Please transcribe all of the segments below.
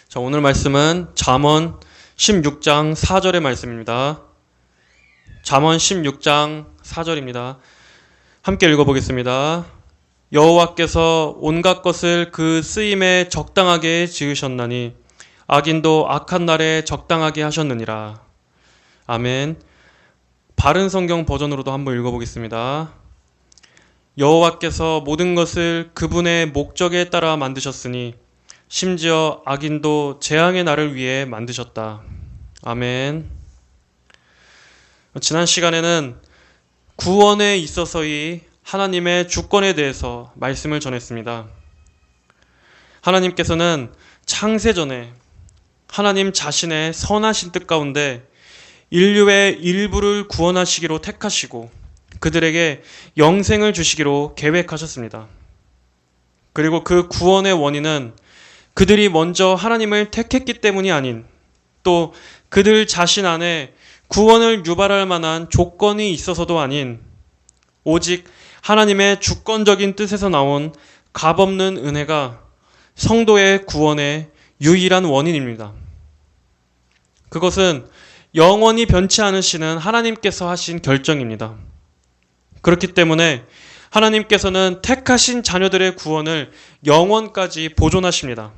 자, 오늘 말씀은 잠언 16장 4절의 말씀입니다. 잠언 16장 4절입니다. 함께 읽어보겠습니다. 여호와께서 온갖 것을 그 쓰임에 적당하게 지으셨나니 악인도 악한 날에 적당하게 하셨느니라. 아멘. 바른 성경 버전으로도 한번 읽어보겠습니다. 여호와께서 모든 것을 그분의 목적에 따라 만드셨으니 심지어 악인도 재앙의 날을 위해 만드셨다. 아멘. 지난 시간에는 구원에 있어서의 하나님의 주권에 대해서 말씀을 전했습니다. 하나님께서는 창세전에 하나님 자신의 선하신 뜻 가운데 인류의 일부를 구원하시기로 택하시고 그들에게 영생을 주시기로 계획하셨습니다. 그리고 그 구원의 원인은 그들이 먼저 하나님을 택했기 때문이 아닌 또 그들 자신 안에 구원을 유발할 만한 조건이 있어서도 아닌 오직 하나님의 주권적인 뜻에서 나온 값없는 은혜가 성도의 구원의 유일한 원인입니다. 그것은 영원히 변치 않으시는 하나님께서 하신 결정입니다. 그렇기 때문에 하나님께서는 택하신 자녀들의 구원을 영원까지 보존하십니다.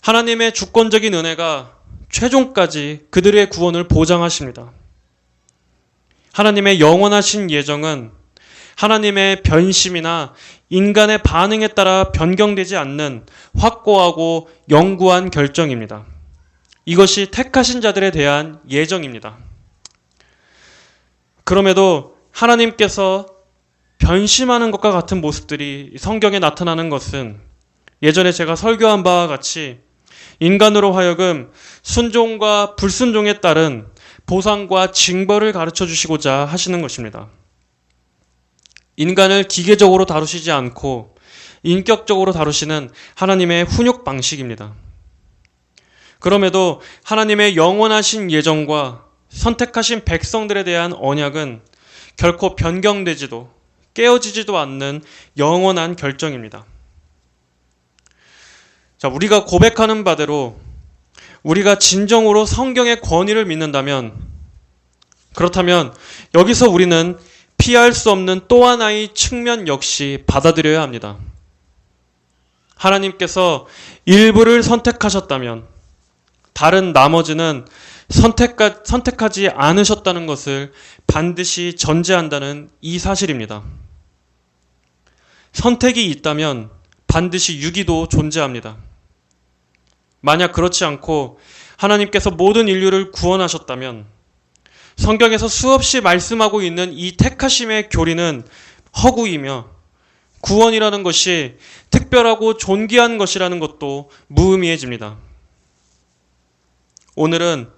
하나님의 주권적인 은혜가 최종까지 그들의 구원을 보장하십니다. 하나님의 영원하신 예정은 하나님의 변심이나 인간의 반응에 따라 변경되지 않는 확고하고 영구한 결정입니다. 이것이 택하신 자들에 대한 예정입니다. 그럼에도 하나님께서 변심하는 것과 같은 모습들이 성경에 나타나는 것은 예전에 제가 설교한 바와 같이 인간으로 하여금 순종과 불순종에 따른 보상과 징벌을 가르쳐 주시고자 하시는 것입니다. 인간을 기계적으로 다루시지 않고 인격적으로 다루시는 하나님의 훈육 방식입니다. 그럼에도 하나님의 영원하신 예정과 선택하신 백성들에 대한 언약은 결코 변경되지도 깨어지지도 않는 영원한 결정입니다. 자, 우리가 고백하는 바대로 우리가 진정으로 성경의 권위를 믿는다면 그렇다면 여기서 우리는 피할 수 없는 또 하나의 측면 역시 받아들여야 합니다. 하나님께서 일부를 선택하셨다면 다른 나머지는 선택하지 않으셨다는 것을 반드시 전제한다는 이 사실입니다. 선택이 있다면 반드시 유기도 존재합니다. 만약 그렇지 않고 하나님께서 모든 인류를 구원하셨다면 성경에서 수없이 말씀하고 있는 이 택하심의 교리는 허구이며 구원이라는 것이 특별하고 존귀한 것이라는 것도 무의미해집니다. 오늘은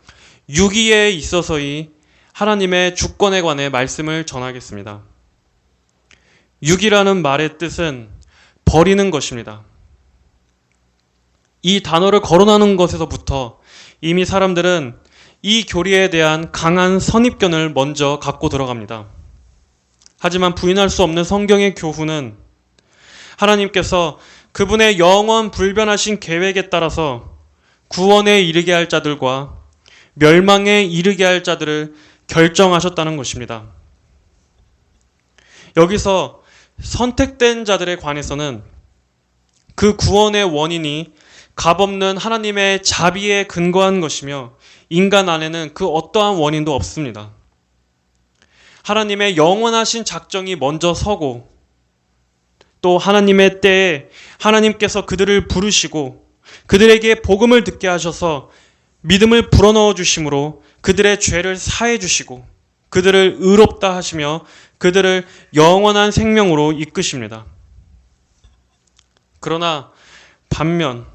유기에 있어서의 하나님의 주권에 관해 말씀을 전하겠습니다. 유기라는 말의 뜻은 버리는 것입니다. 이 단어를 거론하는 것에서부터 이미 사람들은 이 교리에 대한 강한 선입견을 먼저 갖고 들어갑니다. 하지만 부인할 수 없는 성경의 교훈은 하나님께서 그분의 영원 불변하신 계획에 따라서 구원에 이르게 할 자들과 멸망에 이르게 할 자들을 결정하셨다는 것입니다. 여기서 선택된 자들에 관해서는 그 구원의 원인이 값없는 하나님의 자비에 근거한 것이며 인간 안에는 그 어떠한 원인도 없습니다. 하나님의 영원하신 작정이 먼저 서고 또 하나님의 때에 하나님께서 그들을 부르시고 그들에게 복음을 듣게 하셔서 믿음을 불어넣어 주심으로 그들의 죄를 사해 주시고 그들을 의롭다 하시며 그들을 영원한 생명으로 이끄십니다. 그러나 반면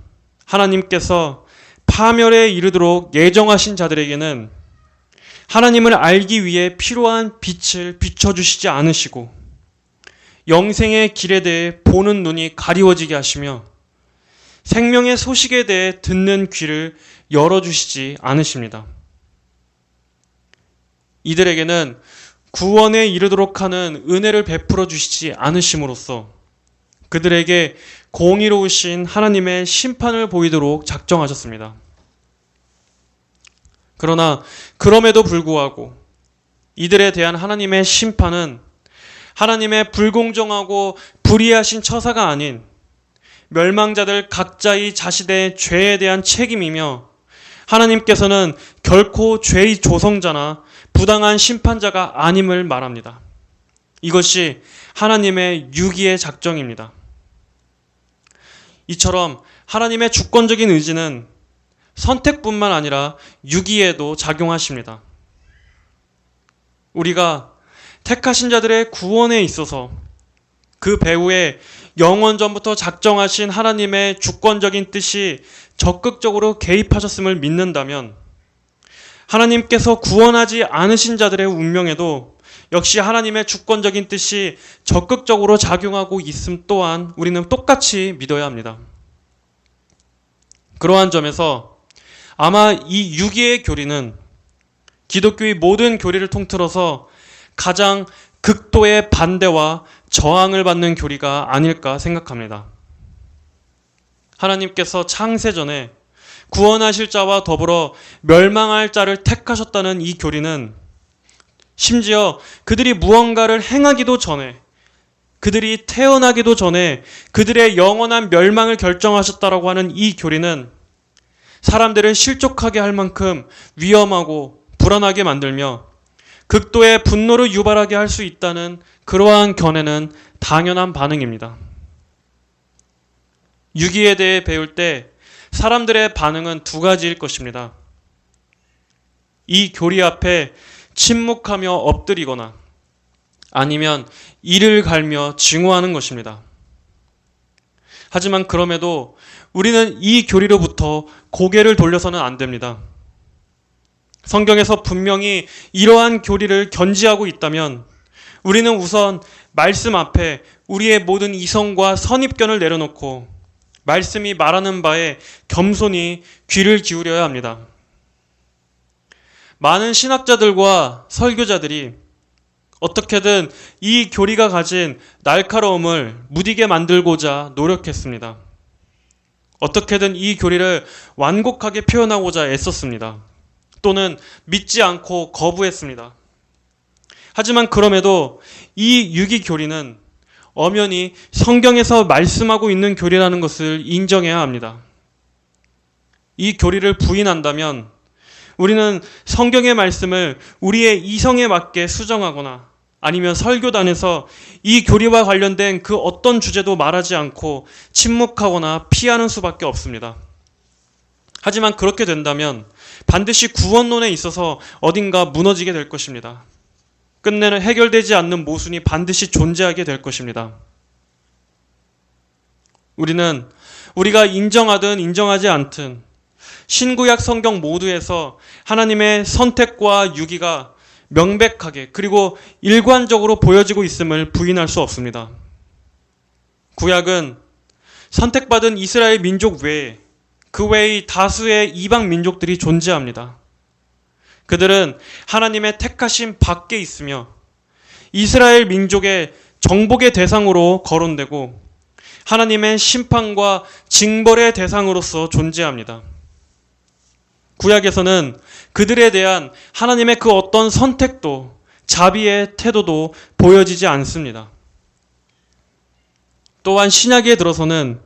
하나님께서 파멸에 이르도록 예정하신 자들에게는 하나님을 알기 위해 필요한 빛을 비춰주시지 않으시고 영생의 길에 대해 보는 눈이 가리워지게 하시며 생명의 소식에 대해 듣는 귀를 열어주시지 않으십니다. 이들에게는 구원에 이르도록 하는 은혜를 베풀어 주시지 않으심으로써 그들에게 공의로우신 하나님의 심판을 보이도록 작정하셨습니다. 그러나 그럼에도 불구하고 이들에 대한 하나님의 심판은 하나님의 불공정하고 불의하신 처사가 아닌 멸망자들 각자의 자신의 죄에 대한 책임이며, 하나님께서는 결코 죄의 조성자나 부당한 심판자가 아님을 말합니다. 이것이 하나님의 유기의 작정입니다. 이처럼 하나님의 주권적인 의지는 선택뿐만 아니라 유기에도 작용하십니다. 우리가 택하신 자들의 구원에 있어서 그 배후에 영원전부터 작정하신 하나님의 주권적인 뜻이 적극적으로 개입하셨음을 믿는다면, 하나님께서 구원하지 않으신 자들의 운명에도 역시 하나님의 주권적인 뜻이 적극적으로 작용하고 있음 또한 우리는 똑같이 믿어야 합니다. 그러한 점에서 아마 이 유기의 교리는 기독교의 모든 교리를 통틀어서 가장 극도의 반대와 저항을 받는 교리가 아닐까 생각합니다. 하나님께서 창세전에 구원하실 자와 더불어 멸망할 자를 택하셨다는 이 교리는 심지어 그들이 무언가를 행하기도 전에, 그들이 태어나기도 전에 그들의 영원한 멸망을 결정하셨다라고 하는 이 교리는 사람들을 실족하게 할 만큼 위험하고 불안하게 만들며 극도의 분노를 유발하게 할 수 있다는 그러한 견해는 당연한 반응입니다. 유기에 대해 배울 때 사람들의 반응은 두 가지일 것입니다. 이 교리 앞에 침묵하며 엎드리거나 아니면 이를 갈며 증오하는 것입니다. 하지만 그럼에도 우리는 이 교리로부터 고개를 돌려서는 안 됩니다. 성경에서 분명히 이러한 교리를 견지하고 있다면 우리는 우선 말씀 앞에 우리의 모든 이성과 선입견을 내려놓고 말씀이 말하는 바에 겸손히 귀를 기울여야 합니다. 많은 신학자들과 설교자들이 어떻게든 이 교리가 가진 날카로움을 무디게 만들고자 노력했습니다. 어떻게든 이 교리를 완곡하게 표현하고자 애썼습니다. 또는 믿지 않고 거부했습니다. 하지만 그럼에도 이 유기 교리는 엄연히 성경에서 말씀하고 있는 교리라는 것을 인정해야 합니다. 이 교리를 부인한다면 우리는 성경의 말씀을 우리의 이성에 맞게 수정하거나 아니면 설교단에서 이 교리와 관련된 그 어떤 주제도 말하지 않고 침묵하거나 피하는 수밖에 없습니다. 하지만 그렇게 된다면 반드시 구원론에 있어서 어딘가 무너지게 될 것입니다. 끝내는 해결되지 않는 모순이 반드시 존재하게 될 것입니다. 우리는 우리가 인정하든 인정하지 않든 신구약 성경 모두에서 하나님의 선택과 유기가 명백하게 그리고 일관적으로 보여지고 있음을 부인할 수 없습니다. 구약은 선택받은 이스라엘 민족 외에 그 외의 다수의 이방 민족들이 존재합니다. 그들은 하나님의 택하심 밖에 있으며 이스라엘 민족의 정복의 대상으로 거론되고 하나님의 심판과 징벌의 대상으로서 존재합니다. 구약에서는 그들에 대한 하나님의 그 어떤 선택도 자비의 태도도 보여지지 않습니다. 또한 신약에 들어서는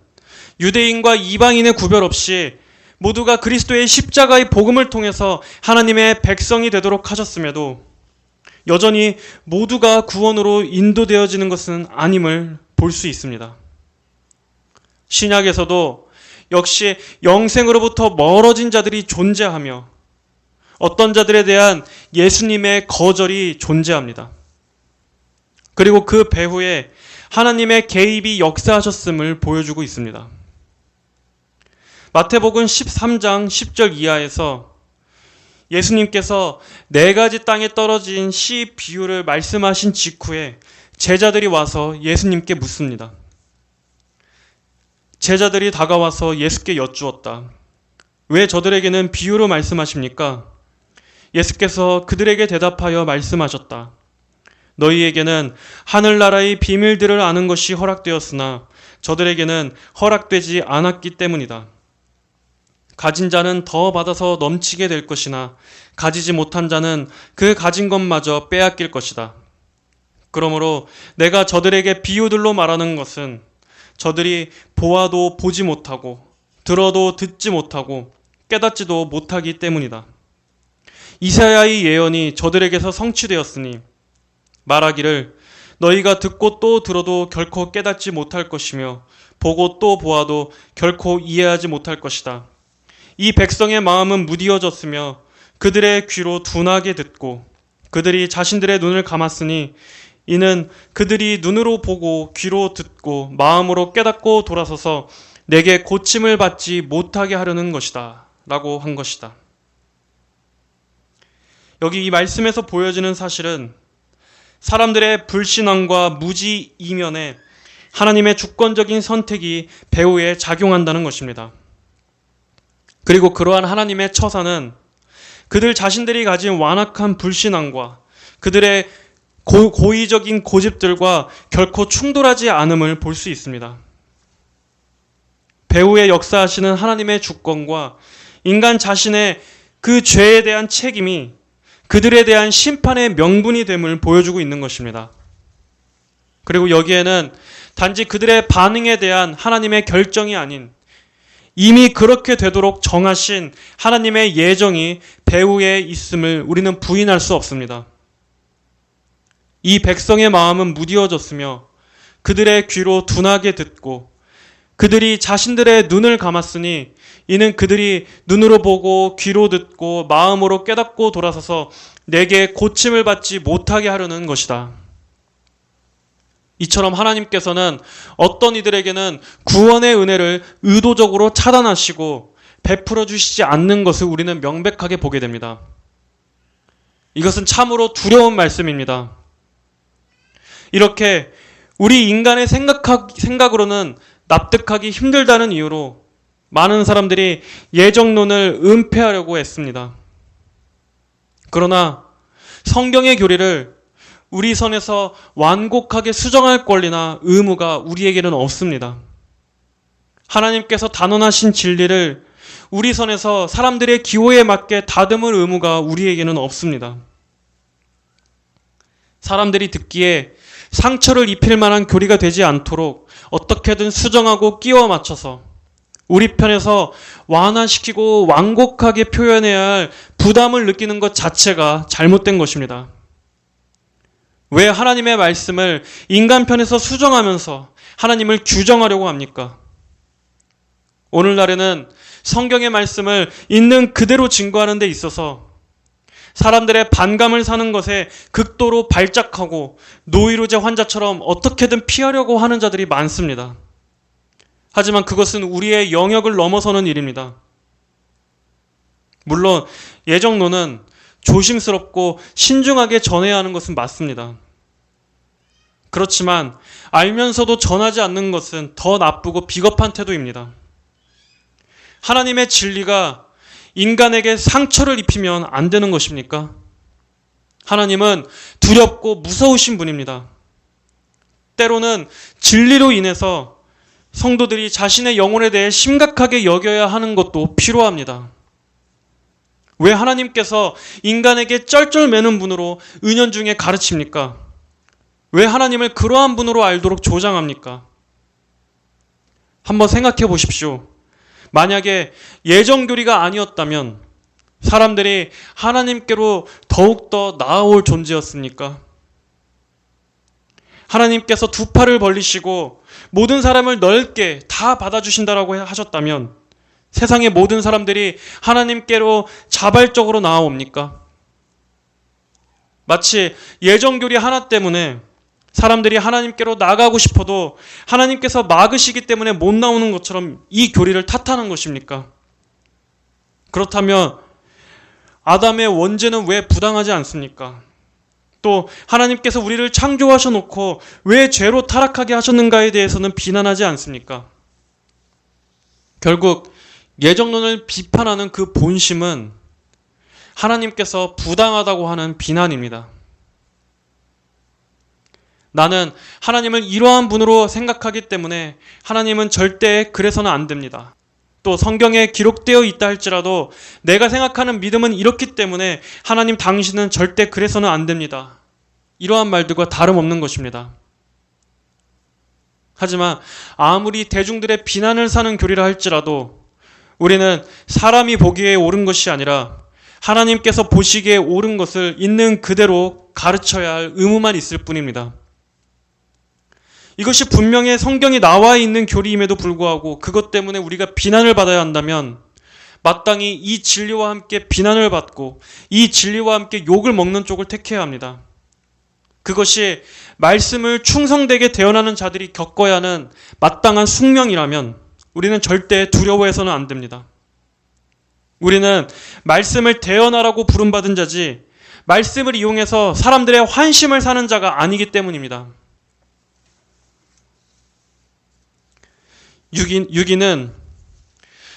유대인과 이방인의 구별 없이 모두가 그리스도의 십자가의 복음을 통해서 하나님의 백성이 되도록 하셨음에도 여전히 모두가 구원으로 인도되어지는 것은 아님을 볼 수 있습니다. 신약에서도 역시 영생으로부터 멀어진 자들이 존재하며 어떤 자들에 대한 예수님의 거절이 존재합니다. 그리고 그 배후에 하나님의 개입이 역사하셨음을 보여주고 있습니다. 마태복음 13장 10절 이하에서 예수님께서 4가지 땅에 떨어진 씨 비유를 말씀하신 직후에 제자들이 와서 예수님께 묻습니다. 제자들이 다가와서 예수께 여쭈었다. 왜 저들에게는 비유로 말씀하십니까? 예수께서 그들에게 대답하여 말씀하셨다. 너희에게는 하늘나라의 비밀들을 아는 것이 허락되었으나 저들에게는 허락되지 않았기 때문이다. 가진 자는 더 받아서 넘치게 될 것이나 가지지 못한 자는 그 가진 것마저 빼앗길 것이다. 그러므로 내가 저들에게 비유들로 말하는 것은 저들이 보아도 보지 못하고 들어도 듣지 못하고 깨닫지도 못하기 때문이다. 이사야의 예언이 저들에게서 성취되었으니 말하기를 너희가 듣고 또 들어도 결코 깨닫지 못할 것이며 보고 또 보아도 결코 이해하지 못할 것이다. 이 백성의 마음은 무디어졌으며 그들의 귀로 둔하게 듣고 그들이 자신들의 눈을 감았으니 이는 그들이 눈으로 보고 귀로 듣고 마음으로 깨닫고 돌아서서 내게 고침을 받지 못하게 하려는 것이다 라고 한 것이다. 여기 이 말씀에서 보여지는 사실은 사람들의 불신앙과 무지 이면에 하나님의 주권적인 선택이 배후에 작용한다는 것입니다. 그리고 그러한 하나님의 처사는 그들 자신들이 가진 완악한 불신앙과 그들의 고의적인 고집들과 결코 충돌하지 않음을 볼 수 있습니다. 배후에 역사하시는 하나님의 주권과 인간 자신의 그 죄에 대한 책임이 그들에 대한 심판의 명분이 됨을 보여주고 있는 것입니다. 그리고 여기에는 단지 그들의 반응에 대한 하나님의 결정이 아닌 이미 그렇게 되도록 정하신 하나님의 예정이 배후에 있음을 우리는 부인할 수 없습니다. 이 백성의 마음은 무디어졌으며 그들의 귀로 둔하게 듣고 그들이 자신들의 눈을 감았으니 이는 그들이 눈으로 보고 귀로 듣고 마음으로 깨닫고 돌아서서 내게 고침을 받지 못하게 하려는 것이다. 이처럼 하나님께서는 어떤 이들에게는 구원의 은혜를 의도적으로 차단하시고 베풀어 주시지 않는 것을 우리는 명백하게 보게 됩니다. 이것은 참으로 두려운 말씀입니다. 이렇게 우리 인간의 생각으로는 납득하기 힘들다는 이유로 많은 사람들이 예정론을 은폐하려고 했습니다. 그러나 성경의 교리를 우리 선에서 완곡하게 수정할 권리나 의무가 우리에게는 없습니다. 하나님께서 단언하신 진리를 우리 선에서 사람들의 기호에 맞게 다듬을 의무가 우리에게는 없습니다. 사람들이 듣기에 상처를 입힐 만한 교리가 되지 않도록 어떻게든 수정하고 끼워 맞춰서 우리 편에서 완화시키고 완곡하게 표현해야 할 부담을 느끼는 것 자체가 잘못된 것입니다. 왜 하나님의 말씀을 인간 편에서 수정하면서 하나님을 규정하려고 합니까? 오늘날에는 성경의 말씀을 있는 그대로 증거하는 데 있어서 사람들의 반감을 사는 것에 극도로 발작하고 노이로제 환자처럼 어떻게든 피하려고 하는 자들이 많습니다. 하지만 그것은 우리의 영역을 넘어서는 일입니다. 물론 예정론은 조심스럽고 신중하게 전해야 하는 것은 맞습니다. 그렇지만 알면서도 전하지 않는 것은 더 나쁘고 비겁한 태도입니다. 하나님의 진리가 인간에게 상처를 입히면 안 되는 것입니까? 하나님은 두렵고 무서우신 분입니다. 때로는 진리로 인해서 성도들이 자신의 영혼에 대해 심각하게 여겨야 하는 것도 필요합니다. 왜 하나님께서 인간에게 쩔쩔매는 분으로 은연중에 가르칩니까? 왜 하나님을 그러한 분으로 알도록 조장합니까? 한번 생각해 보십시오. 만약에 예정교리가 아니었다면 사람들이 하나님께로 더욱더 나아올 존재였습니까? 하나님께서 두 팔을 벌리시고 모든 사람을 넓게 다 받아주신다라고 하셨다면 세상의 모든 사람들이 하나님께로 자발적으로 나아옵니까? 마치 예정교리 하나 때문에 사람들이 하나님께로 나가고 싶어도 하나님께서 막으시기 때문에 못 나오는 것처럼 이 교리를 탓하는 것입니까? 그렇다면 아담의 원죄는 왜 부당하지 않습니까? 또 하나님께서 우리를 창조하셔 놓고 왜 죄로 타락하게 하셨는가에 대해서는 비난하지 않습니까? 결국 예정론을 비판하는 그 본심은 하나님께서 부당하다고 하는 비난입니다. 나는 하나님을 이러한 분으로 생각하기 때문에 하나님은 절대 그래서는 안 됩니다. 또 성경에 기록되어 있다 할지라도 내가 생각하는 믿음은 이렇기 때문에 하나님 당신은 절대 그래서는 안 됩니다. 이러한 말들과 다름없는 것입니다. 하지만 아무리 대중들의 비난을 사는 교리라 할지라도 우리는 사람이 보기에 옳은 것이 아니라 하나님께서 보시기에 옳은 것을 있는 그대로 가르쳐야 할 의무만 있을 뿐입니다. 이것이 분명히 성경에 나와 있는 교리임에도 불구하고 그것 때문에 우리가 비난을 받아야 한다면 마땅히 이 진리와 함께 비난을 받고 이 진리와 함께 욕을 먹는 쪽을 택해야 합니다. 그것이 말씀을 충성되게 대언하는 자들이 겪어야 하는 마땅한 숙명이라면 우리는 절대 두려워해서는 안 됩니다. 우리는 말씀을 대언하라고 부름받은 자지 말씀을 이용해서 사람들의 환심을 사는 자가 아니기 때문입니다. 유기는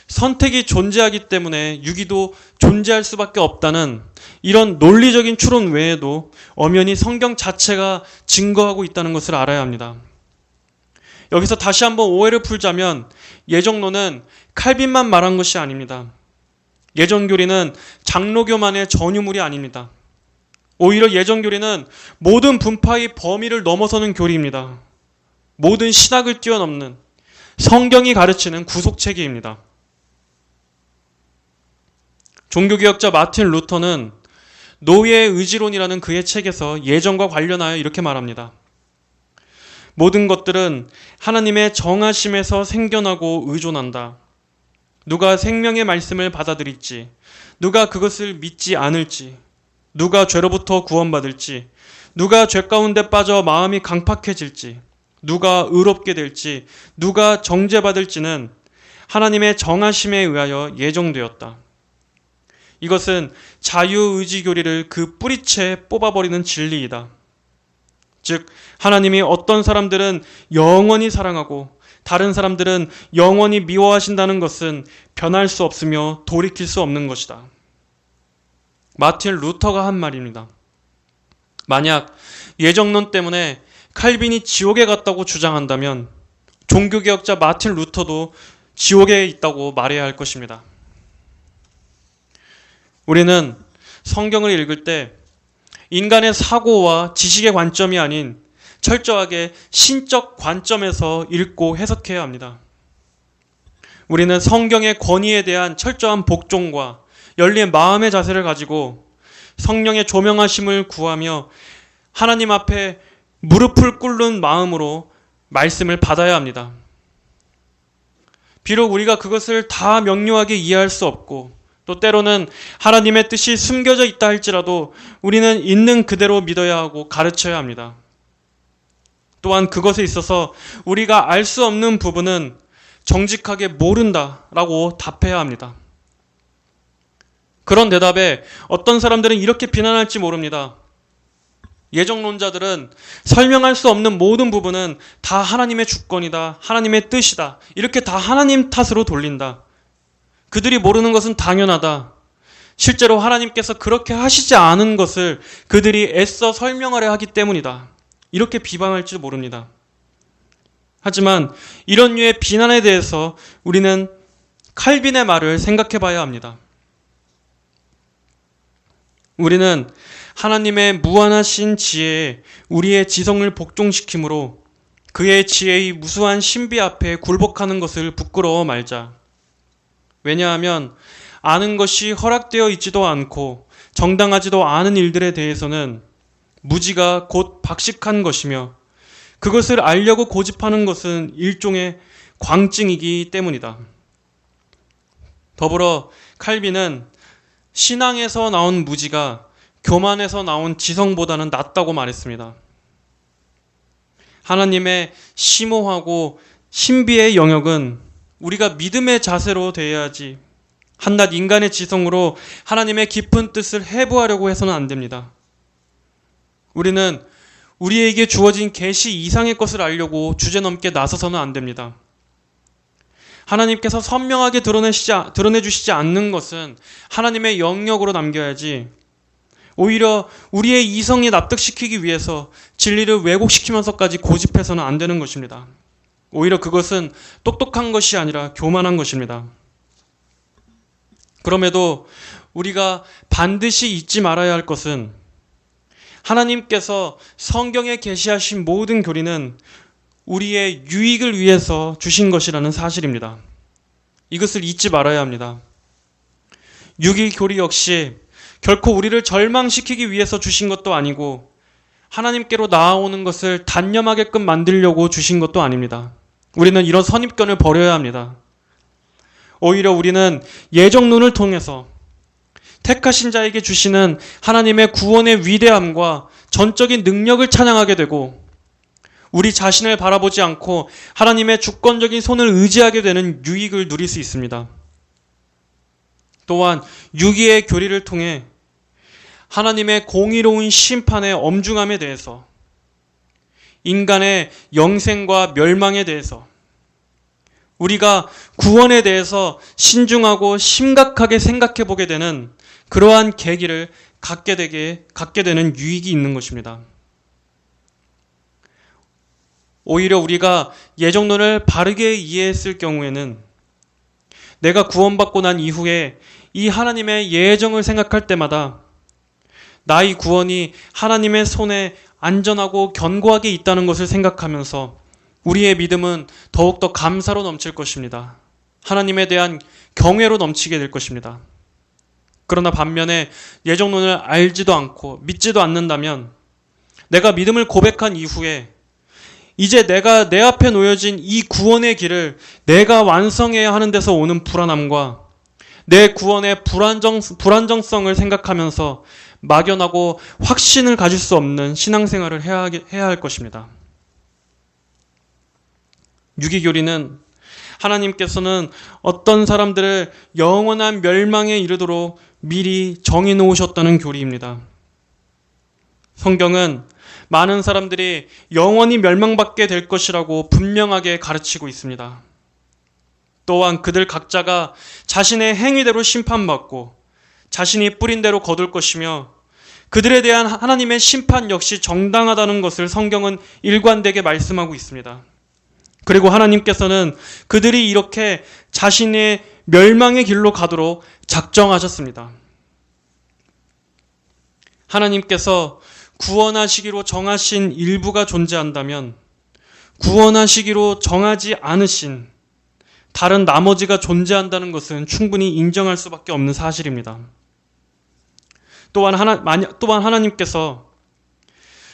선택이 존재하기 때문에 유기도 존재할 수밖에 없다는 이런 논리적인 추론 외에도 엄연히 성경 자체가 증거하고 있다는 것을 알아야 합니다. 여기서 다시 한번 오해를 풀자면 예정론은 칼빈만 말한 것이 아닙니다. 예정교리는 장로교만의 전유물이 아닙니다. 오히려 예정교리는 모든 분파의 범위를 넘어서는 교리입니다. 모든 신학을 뛰어넘는 성경이 가르치는 구속체계입니다. 종교개혁자 마틴 루터는 노예의 의지론이라는 그의 책에서 예정과 관련하여 이렇게 말합니다. 모든 것들은 하나님의 정하심에서 생겨나고 의존한다. 누가 생명의 말씀을 받아들일지, 누가 그것을 믿지 않을지, 누가 죄로부터 구원받을지, 누가 죄 가운데 빠져 마음이 강팍해질지, 누가 의롭게 될지, 누가 정죄받을지는 하나님의 정하심에 의하여 예정되었다. 이것은 자유의지 교리를 그 뿌리채 뽑아버리는 진리이다. 즉 하나님이 어떤 사람들은 영원히 사랑하고 다른 사람들은 영원히 미워하신다는 것은 변할 수 없으며 돌이킬 수 없는 것이다. 마틴 루터가 한 말입니다. 만약 예정론 때문에 칼빈이 지옥에 갔다고 주장한다면 종교개혁자 마틴 루터도 지옥에 있다고 말해야 할 것입니다. 우리는 성경을 읽을 때 인간의 사고와 지식의 관점이 아닌 철저하게 신적 관점에서 읽고 해석해야 합니다. 우리는 성경의 권위에 대한 철저한 복종과 열린 마음의 자세를 가지고 성령의 조명하심을 구하며 하나님 앞에 무릎을 꿇는 마음으로 말씀을 받아야 합니다. 비록 우리가 그것을 다 명료하게 이해할 수 없고 또 때로는 하나님의 뜻이 숨겨져 있다 할지라도 우리는 있는 그대로 믿어야 하고 가르쳐야 합니다. 또한 그것에 있어서 우리가 알 수 없는 부분은 정직하게 모른다라고 답해야 합니다. 그런 대답에 어떤 사람들은 이렇게 비난할지 모릅니다. 예정론자들은 설명할 수 없는 모든 부분은 다 하나님의 주권이다, 하나님의 뜻이다, 이렇게 다 하나님 탓으로 돌린다. 그들이 모르는 것은 당연하다. 실제로 하나님께서 그렇게 하시지 않은 것을 그들이 애써 설명하려 하기 때문이다. 이렇게 비방할지도 모릅니다. 하지만 이런 류의 비난에 대해서 우리는 칼빈의 말을 생각해 봐야 합니다. 우리는 하나님의 무한하신 지혜에 우리의 지성을 복종시키므로 그의 지혜의 무수한 신비 앞에 굴복하는 것을 부끄러워 말자. 왜냐하면 아는 것이 허락되어 있지도 않고 정당하지도 않은 일들에 대해서는 무지가 곧 박식한 것이며 그것을 알려고 고집하는 것은 일종의 광증이기 때문이다. 더불어 칼빈은 신앙에서 나온 무지가 교만에서 나온 지성보다는 낫다고 말했습니다. 하나님의 심오하고 신비의 영역은 우리가 믿음의 자세로 대해야지 한낱 인간의 지성으로 하나님의 깊은 뜻을 해부하려고 해서는 안 됩니다. 우리는 우리에게 주어진 계시 이상의 것을 알려고 주제넘게 나서서는 안 됩니다. 하나님께서 선명하게 드러내주시지 않는 것은 하나님의 영역으로 남겨야지 오히려 우리의 이성에 납득시키기 위해서 진리를 왜곡시키면서까지 고집해서는 안 되는 것입니다. 오히려 그것은 똑똑한 것이 아니라 교만한 것입니다. 그럼에도 우리가 반드시 잊지 말아야 할 것은 하나님께서 성경에 계시하신 모든 교리는 우리의 유익을 위해서 주신 것이라는 사실입니다. 이것을 잊지 말아야 합니다. 육일 교리 역시 결코 우리를 절망시키기 위해서 주신 것도 아니고 하나님께로 나아오는 것을 단념하게끔 만들려고 주신 것도 아닙니다. 우리는 이런 선입견을 버려야 합니다. 오히려 우리는 예정론을 통해서 택하신 자에게 주시는 하나님의 구원의 위대함과 전적인 능력을 찬양하게 되고 우리 자신을 바라보지 않고 하나님의 주권적인 손을 의지하게 되는 유익을 누릴 수 있습니다. 또한 유기의 교리를 통해 하나님의 공의로운 심판의 엄중함에 대해서, 인간의 영생과 멸망에 대해서, 우리가 구원에 대해서 신중하고 심각하게 생각해 보게 되는 그러한 계기를 갖게 되는 유익이 있는 것입니다. 오히려 우리가 예정론을 바르게 이해했을 경우에는 내가 구원받고 난 이후에 이 하나님의 예정을 생각할 때마다 나의 구원이 하나님의 손에 안전하고 견고하게 있다는 것을 생각하면서 우리의 믿음은 더욱더 감사로 넘칠 것입니다. 하나님에 대한 경외로 넘치게 될 것입니다. 그러나 반면에 예정론을 알지도 않고 믿지도 않는다면 내가 믿음을 고백한 이후에 이제 내가 내 앞에 놓여진 이 구원의 길을 내가 완성해야 하는 데서 오는 불안함과 내 구원의 불안정성을 생각하면서 막연하고 확신을 가질 수 없는 신앙생활을 해야 할 것입니다. 유기교리는 하나님께서는 어떤 사람들을 영원한 멸망에 이르도록 미리 정해 놓으셨다는 교리입니다. 성경은 많은 사람들이 영원히 멸망받게 될 것이라고 분명하게 가르치고 있습니다. 또한 그들 각자가 자신의 행위대로 심판받고 자신이 뿌린 대로 거둘 것이며 그들에 대한 하나님의 심판 역시 정당하다는 것을 성경은 일관되게 말씀하고 있습니다. 그리고 하나님께서는 그들이 이렇게 자신의 멸망의 길로 가도록 작정하셨습니다. 하나님께서 구원하시기로 정하신 일부가 존재한다면 구원하시기로 정하지 않으신 다른 나머지가 존재한다는 것은 충분히 인정할 수밖에 없는 사실입니다. 또한 하나님께서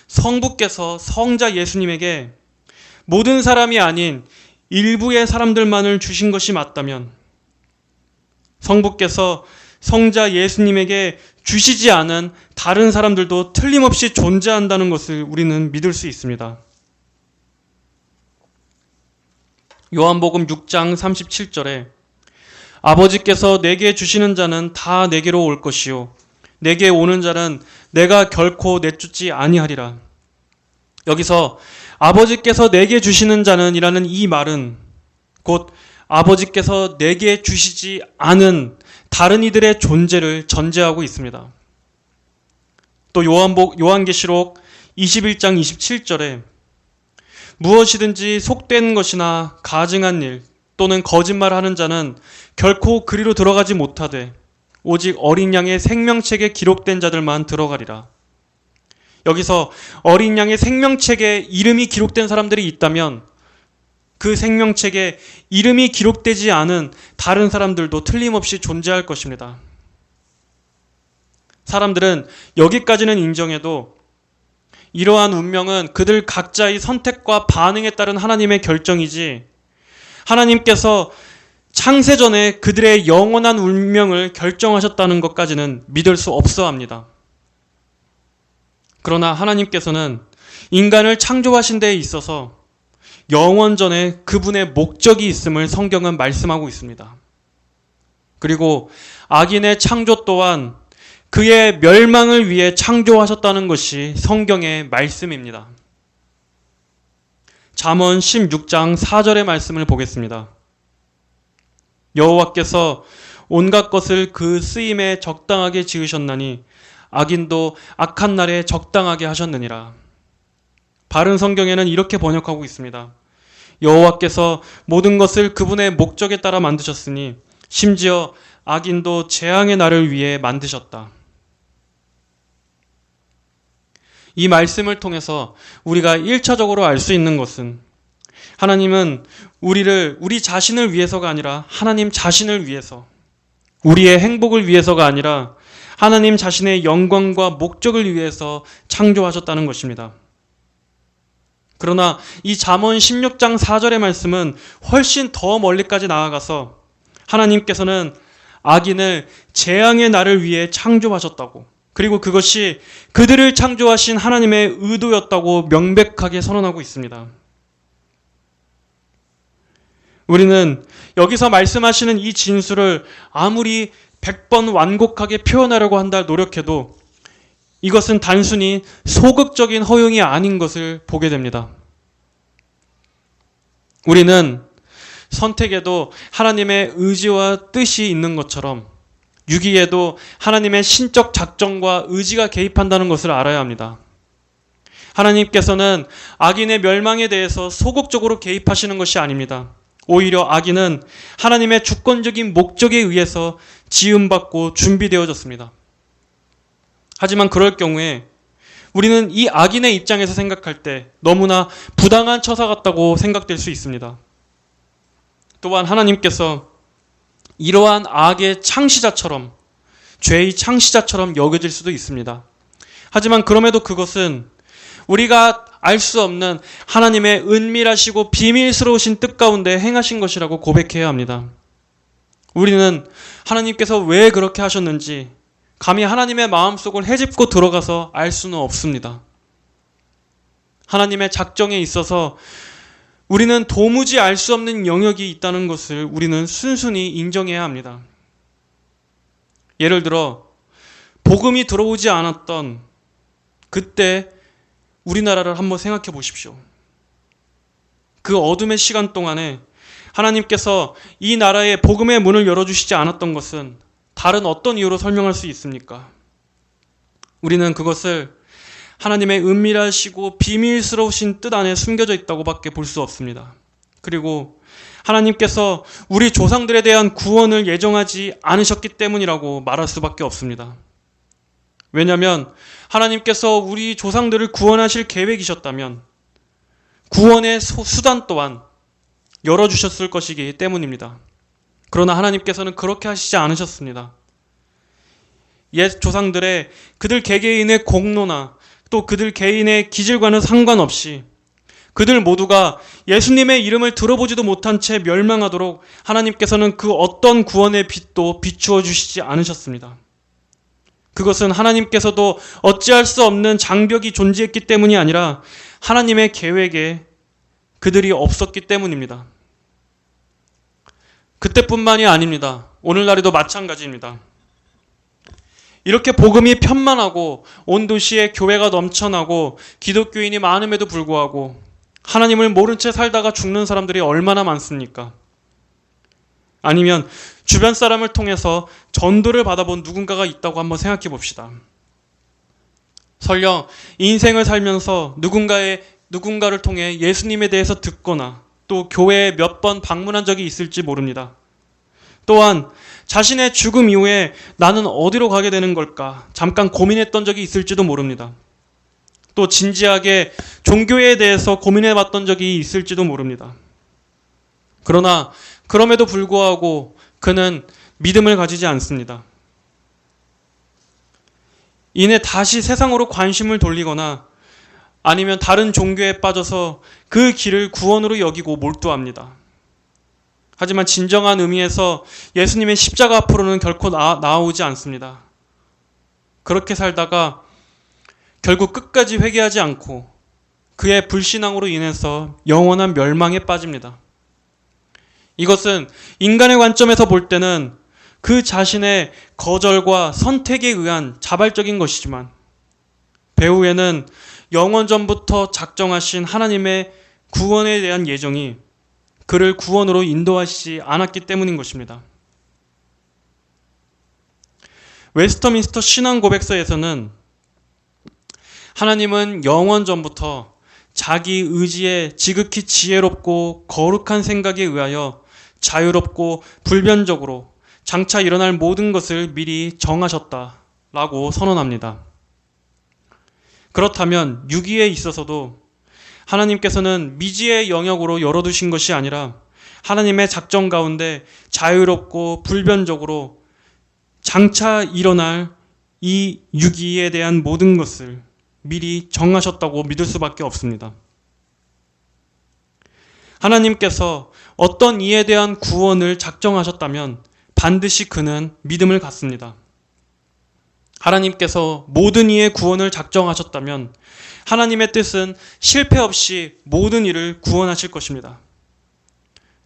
성부께서 성자 예수님에게 모든 사람이 아닌 일부의 사람들만을 주신 것이 맞다면 성부께서 성자 예수님에게 주시지 않은 다른 사람들도 틀림없이 존재한다는 것을 우리는 믿을 수 있습니다. 요한복음 6장 37절에 아버지께서 내게 주시는 자는 다 내게로 올 것이요 내게 오는 자는 내가 결코 내쫓지 아니하리라. 여기서 아버지께서 내게 주시는 자는 이라는 이 말은 곧 아버지께서 내게 주시지 않은 다른 이들의 존재를 전제하고 있습니다. 또 요한계시록 21장 27절에 무엇이든지 속된 것이나 가증한 일 또는 거짓말하는 자는 결코 그리로 들어가지 못하되 오직 어린 양의 생명책에 기록된 자들만 들어가리라. 여기서 어린 양의 생명책에 이름이 기록된 사람들이 있다면 그 생명책에 이름이 기록되지 않은 다른 사람들도 틀림없이 존재할 것입니다. 사람들은 여기까지는 인정해도 이러한 운명은 그들 각자의 선택과 반응에 따른 하나님의 결정이지 하나님께서 창세전에 그들의 영원한 운명을 결정하셨다는 것까지는 믿을 수 없어 합니다. 그러나 하나님께서는 인간을 창조하신 데에 있어서 영원전에 그분의 목적이 있음을 성경은 말씀하고 있습니다. 그리고 악인의 창조 또한 그의 멸망을 위해 창조하셨다는 것이 성경의 말씀입니다. 잠언 16장 4절의 말씀을 보겠습니다. 여호와께서 온갖 것을 그 쓰임에 적당하게 지으셨나니 악인도 악한 날에 적당하게 하셨느니라. 바른 성경에는 이렇게 번역하고 있습니다. 여호와께서 모든 것을 그분의 목적에 따라 만드셨으니 심지어 악인도 재앙의 날을 위해 만드셨다. 이 말씀을 통해서 우리가 1차적으로 알 수 있는 것은 하나님은 우리 자신을 위해서가 아니라 하나님 자신을 위해서, 우리의 행복을 위해서가 아니라 하나님 자신의 영광과 목적을 위해서 창조하셨다는 것입니다. 그러나 이 잠언 16장 4절의 말씀은 훨씬 더 멀리까지 나아가서 하나님께서는 악인을 재앙의 날을 위해 창조하셨다고, 그리고 그것이 그들을 창조하신 하나님의 의도였다고 명백하게 선언하고 있습니다. 우리는 여기서 말씀하시는 이 진술을 아무리 100번 완곡하게 표현하려고 한다 노력해도 이것은 단순히 소극적인 허용이 아닌 것을 보게 됩니다. 우리는 선택에도 하나님의 의지와 뜻이 있는 것처럼 유기에도 하나님의 신적 작정과 의지가 개입한다는 것을 알아야 합니다. 하나님께서는 악인의 멸망에 대해서 소극적으로 개입하시는 것이 아닙니다. 오히려 악인은 하나님의 주권적인 목적에 의해서 지음받고 준비되어졌습니다. 하지만 그럴 경우에 우리는 이 악인의 입장에서 생각할 때 너무나 부당한 처사 같다고 생각될 수 있습니다. 또한 하나님께서 이러한 악의 창시자처럼, 죄의 창시자처럼 여겨질 수도 있습니다. 하지만 그럼에도 그것은 우리가 알 수 없는 하나님의 은밀하시고 비밀스러우신 뜻 가운데 행하신 것이라고 고백해야 합니다. 우리는 하나님께서 왜 그렇게 하셨는지 감히 하나님의 마음속을 헤집고 들어가서 알 수는 없습니다. 하나님의 작정에 있어서 우리는 도무지 알 수 없는 영역이 있다는 것을 우리는 순순히 인정해야 합니다. 예를 들어 복음이 들어오지 않았던 그때 우리나라를 한번 생각해 보십시오. 그 어둠의 시간 동안에 하나님께서 이 나라에 복음의 문을 열어주시지 않았던 것은 다른 어떤 이유로 설명할 수 있습니까? 우리는 그것을 하나님의 은밀하시고 비밀스러우신 뜻 안에 숨겨져 있다고 밖에 볼 수 없습니다. 그리고 하나님께서 우리 조상들에 대한 구원을 예정하지 않으셨기 때문이라고 말할 수밖에 없습니다. 왜냐하면 하나님께서 우리 조상들을 구원하실 계획이셨다면 구원의 수단 또한 열어주셨을 것이기 때문입니다. 그러나 하나님께서는 그렇게 하시지 않으셨습니다. 옛 조상들의 그들 개개인의 공로나 또 그들 개인의 기질과는 상관없이 그들 모두가 예수님의 이름을 들어보지도 못한 채 멸망하도록 하나님께서는 그 어떤 구원의 빛도 비추어 주시지 않으셨습니다. 그것은 하나님께서도 어찌할 수 없는 장벽이 존재했기 때문이 아니라 하나님의 계획에 그들이 없었기 때문입니다. 그때뿐만이 아닙니다. 오늘날에도 마찬가지입니다. 이렇게 복음이 편만하고 온 도시에 교회가 넘쳐나고 기독교인이 많음에도 불구하고 하나님을 모른 채 살다가 죽는 사람들이 얼마나 많습니까? 아니면 주변 사람을 통해서 전도를 받아본 누군가가 있다고 한번 생각해 봅시다. 설령 인생을 살면서 누군가를 통해 예수님에 대해서 듣거나 또 교회에 몇 번 방문한 적이 있을지 모릅니다. 또한 자신의 죽음 이후에 나는 어디로 가게 되는 걸까 잠깐 고민했던 적이 있을지도 모릅니다. 또 진지하게 종교에 대해서 고민해 봤던 적이 있을지도 모릅니다. 그러나 그럼에도 불구하고 그는 믿음을 가지지 않습니다. 이내 다시 세상으로 관심을 돌리거나 아니면 다른 종교에 빠져서 그 길을 구원으로 여기고 몰두합니다. 하지만 진정한 의미에서 예수님의 십자가 앞으로는 결코 나아오지 않습니다. 그렇게 살다가 결국 끝까지 회개하지 않고 그의 불신앙으로 인해서 영원한 멸망에 빠집니다. 이것은 인간의 관점에서 볼 때는 그 자신의 거절과 선택에 의한 자발적인 것이지만 배후에는 영원전부터 작정하신 하나님의 구원에 대한 예정이 그를 구원으로 인도하시지 않았기 때문인 것입니다. 웨스터민스터 신앙 고백서에서는 하나님은 영원 전부터 자기 의지에 지극히 지혜롭고 거룩한 생각에 의하여 자유롭고 불변적으로 장차 일어날 모든 것을 미리 정하셨다라고 선언합니다. 그렇다면 유기에 있어서도 하나님께서는 미지의 영역으로 열어두신 것이 아니라 하나님의 작정 가운데 자유롭고 불변적으로 장차 일어날 이 유기에 대한 모든 것을 미리 정하셨다고 믿을 수밖에 없습니다. 하나님께서 어떤 이에 대한 구원을 작정하셨다면 반드시 그는 믿음을 갖습니다. 하나님께서 모든 이의 구원을 작정하셨다면 하나님의 뜻은 실패 없이 모든 이를 구원하실 것입니다.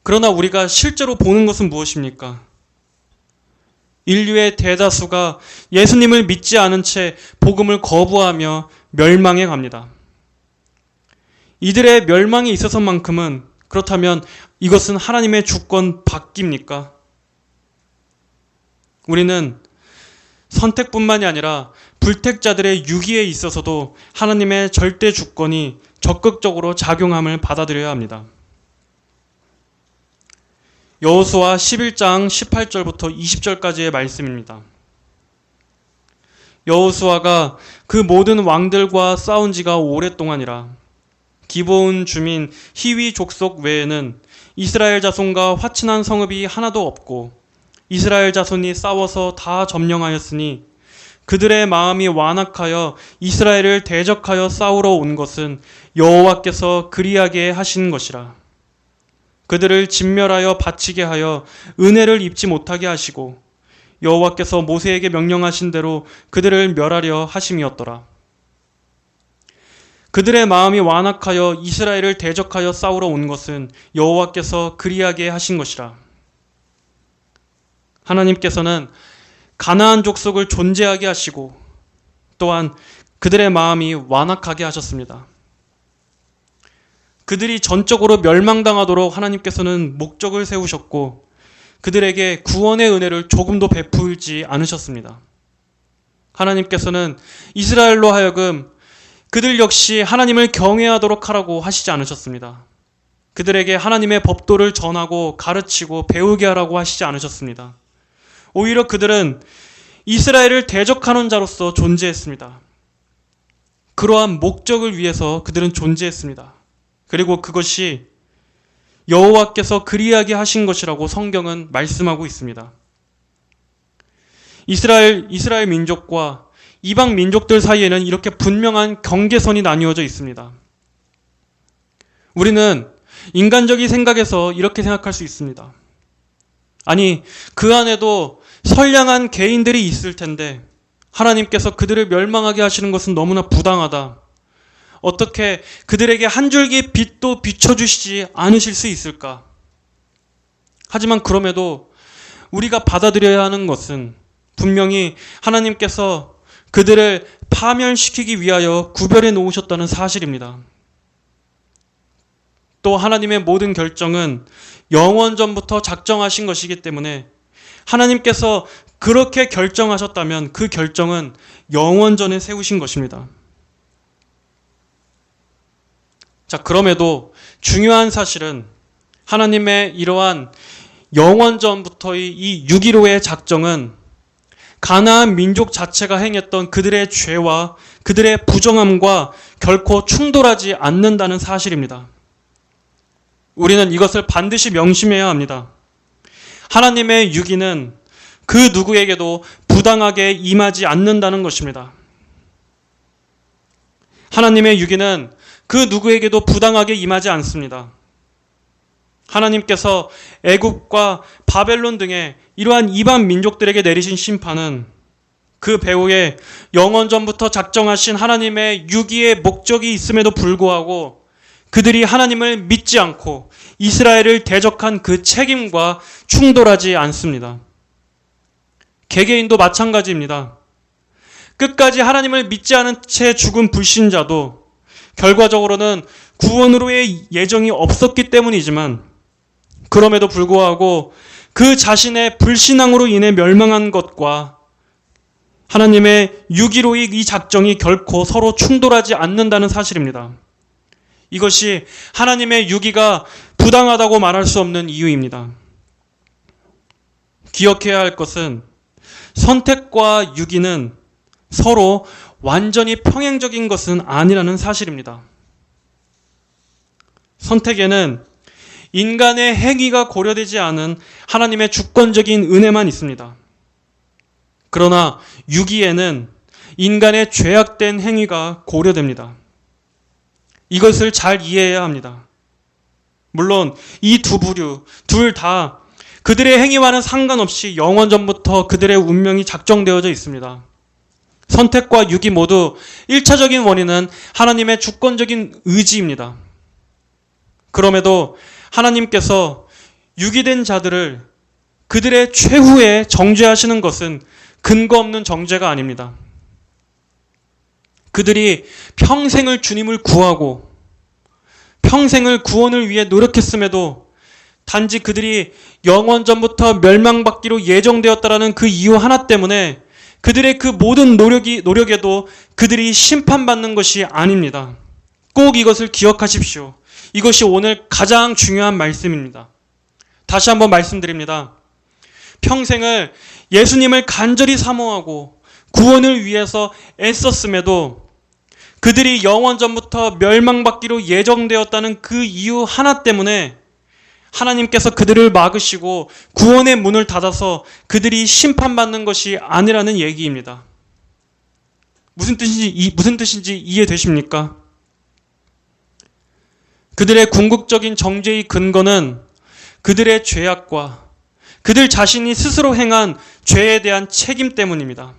그러나 우리가 실제로 보는 것은 무엇입니까? 인류의 대다수가 예수님을 믿지 않은 채 복음을 거부하며 멸망해 갑니다. 이들의 멸망에 있어서만큼은 그렇다면 이것은 하나님의 주권 바뀝니까? 우리는 선택뿐만이 아니라 불택자들의 유기에 있어서도 하나님의 절대 주권이 적극적으로 작용함을 받아들여야 합니다. 여호수아 11장 18절부터 20절까지의 말씀입니다. 여호수아가 그 모든 왕들과 싸운 지가 오랫동안이라 기브온 주민 히위 족속 외에는 이스라엘 자손과 화친한 성읍이 하나도 없고 이스라엘 자손이 싸워서 다 점령하였으니 그들의 마음이 완악하여 이스라엘을 대적하여 싸우러 온 것은 여호와께서 그리하게 하신 것이라. 그들을 진멸하여 바치게 하여 은혜를 입지 못하게 하시고 여호와께서 모세에게 명령하신 대로 그들을 멸하려 하심이었더라. 그들의 마음이 완악하여 이스라엘을 대적하여 싸우러 온 것은 여호와께서 그리하게 하신 것이라. 하나님께서는 가나안 족속을 존재하게 하시고 또한 그들의 마음이 완악하게 하셨습니다. 그들이 전적으로 멸망당하도록 하나님께서는 목적을 세우셨고 그들에게 구원의 은혜를 조금도 베풀지 않으셨습니다. 하나님께서는 이스라엘로 하여금 그들 역시 하나님을 경외하도록 하라고 하시지 않으셨습니다. 그들에게 하나님의 법도를 전하고 가르치고 배우게 하라고 하시지 않으셨습니다. 오히려 그들은 이스라엘을 대적하는 자로서 존재했습니다. 그러한 목적을 위해서 그들은 존재했습니다. 그리고 그것이 여호와께서 그리하게 하신 것이라고 성경은 말씀하고 있습니다. 이스라엘 민족과 이방 민족들 사이에는 이렇게 분명한 경계선이 나뉘어져 있습니다. 우리는 인간적인 생각에서 이렇게 생각할 수 있습니다. 아니, 그 안에도 선량한 개인들이 있을 텐데 하나님께서 그들을 멸망하게 하시는 것은 너무나 부당하다. 어떻게 그들에게 한 줄기 빛도 비춰주시지 않으실 수 있을까? 하지만 그럼에도 우리가 받아들여야 하는 것은 분명히 하나님께서 그들을 파멸시키기 위하여 구별해 놓으셨다는 사실입니다. 또 하나님의 모든 결정은 영원전부터 작정하신 것이기 때문에 하나님께서 그렇게 결정하셨다면 그 결정은 영원전에 세우신 것입니다. 자, 그럼에도 중요한 사실은 하나님의 이러한 영원전부터의 이 6.15의 작정은 가나안 민족 자체가 행했던 그들의 죄와 그들의 부정함과 결코 충돌하지 않는다는 사실입니다. 우리는 이것을 반드시 명심해야 합니다. 하나님의 유기는 그 누구에게도 부당하게 임하지 않는다는 것입니다. 하나님의 유기는 그 누구에게도 부당하게 임하지 않습니다. 하나님께서 애굽과 바벨론 등의 이러한 이방 민족들에게 내리신 심판은 그 배후에 영원전부터 작정하신 하나님의 유기의 목적이 있음에도 불구하고 그들이 하나님을 믿지 않고 이스라엘을 대적한 그 책임과 충돌하지 않습니다. 개개인도 마찬가지입니다. 끝까지 하나님을 믿지 않은 채 죽은 불신자도 결과적으로는 구원으로의 예정이 없었기 때문이지만 그럼에도 불구하고 그 자신의 불신앙으로 인해 멸망한 것과 하나님의 유기로의 이 작정이 결코 서로 충돌하지 않는다는 사실입니다. 이것이 하나님의 유기가 부당하다고 말할 수 없는 이유입니다. 기억해야 할 것은 선택과 유기는 서로 완전히 평행적인 것은 아니라는 사실입니다. 선택에는 인간의 행위가 고려되지 않은 하나님의 주권적인 은혜만 있습니다. 그러나 유기에는 인간의 죄악된 행위가 고려됩니다. 이것을 잘 이해해야 합니다. 물론 이 두 부류, 둘 다 그들의 행위와는 상관없이 영원전부터 그들의 운명이 작정되어져 있습니다. 선택과 유기 모두 1차적인 원인은 하나님의 주권적인 의지입니다. 그럼에도 하나님께서 유기된 자들을 그들의 최후에 정죄하시는 것은 근거 없는 정죄가 아닙니다. 그들이 평생을 주님을 구하고 평생을 구원을 위해 노력했음에도 단지 그들이 영원전부터 멸망받기로 예정되었다라는 그 이유 하나 때문에 그들의 그 모든 노력에도 그들이 심판받는 것이 아닙니다. 꼭 이것을 기억하십시오. 이것이 오늘 가장 중요한 말씀입니다. 다시 한번 말씀드립니다. 평생을 예수님을 간절히 사모하고 구원을 위해서 애썼음에도 그들이 영원전부터 멸망받기로 예정되었다는 그 이유 하나 때문에 하나님께서 그들을 막으시고 구원의 문을 닫아서 그들이 심판받는 것이 아니라는 얘기입니다. 무슨 뜻인지 이해되십니까? 그들의 궁극적인 정죄의 근거는 그들의 죄악과 그들 자신이 스스로 행한 죄에 대한 책임 때문입니다.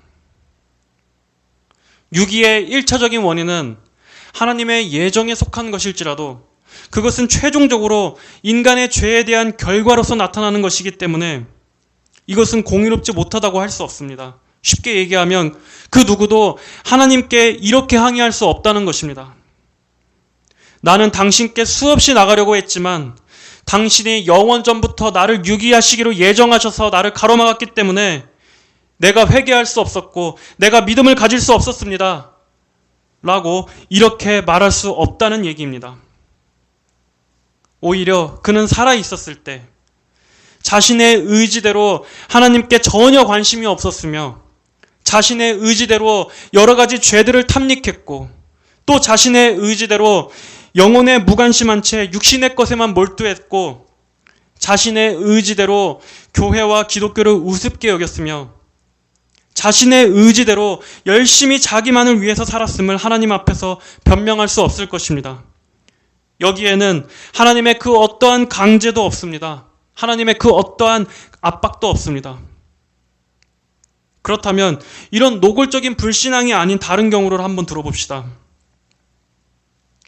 유기의 1차적인 원인은 하나님의 예정에 속한 것일지라도 그것은 최종적으로 인간의 죄에 대한 결과로서 나타나는 것이기 때문에 이것은 공의롭지 못하다고 할 수 없습니다. 쉽게 얘기하면 그 누구도 하나님께 이렇게 항의할 수 없다는 것입니다. 나는 당신께 수없이 나가려고 했지만 당신이 영원전부터 나를 유기하시기로 예정하셔서 나를 가로막았기 때문에 내가 회개할 수 없었고 내가 믿음을 가질 수 없었습니다. 라고 이렇게 말할 수 없다는 얘기입니다. 오히려 그는 살아있었을 때 자신의 의지대로 하나님께 전혀 관심이 없었으며 자신의 의지대로 여러 가지 죄들을 탐닉했고 또 자신의 의지대로 영혼에 무관심한 채 육신의 것에만 몰두했고 자신의 의지대로 교회와 기독교를 우습게 여겼으며 자신의 의지대로 열심히 자기만을 위해서 살았음을 하나님 앞에서 변명할 수 없을 것입니다. 여기에는 하나님의 그 어떠한 강제도 없습니다. 하나님의 그 어떠한 압박도 없습니다. 그렇다면 이런 노골적인 불신앙이 아닌 다른 경우를 한번 들어봅시다.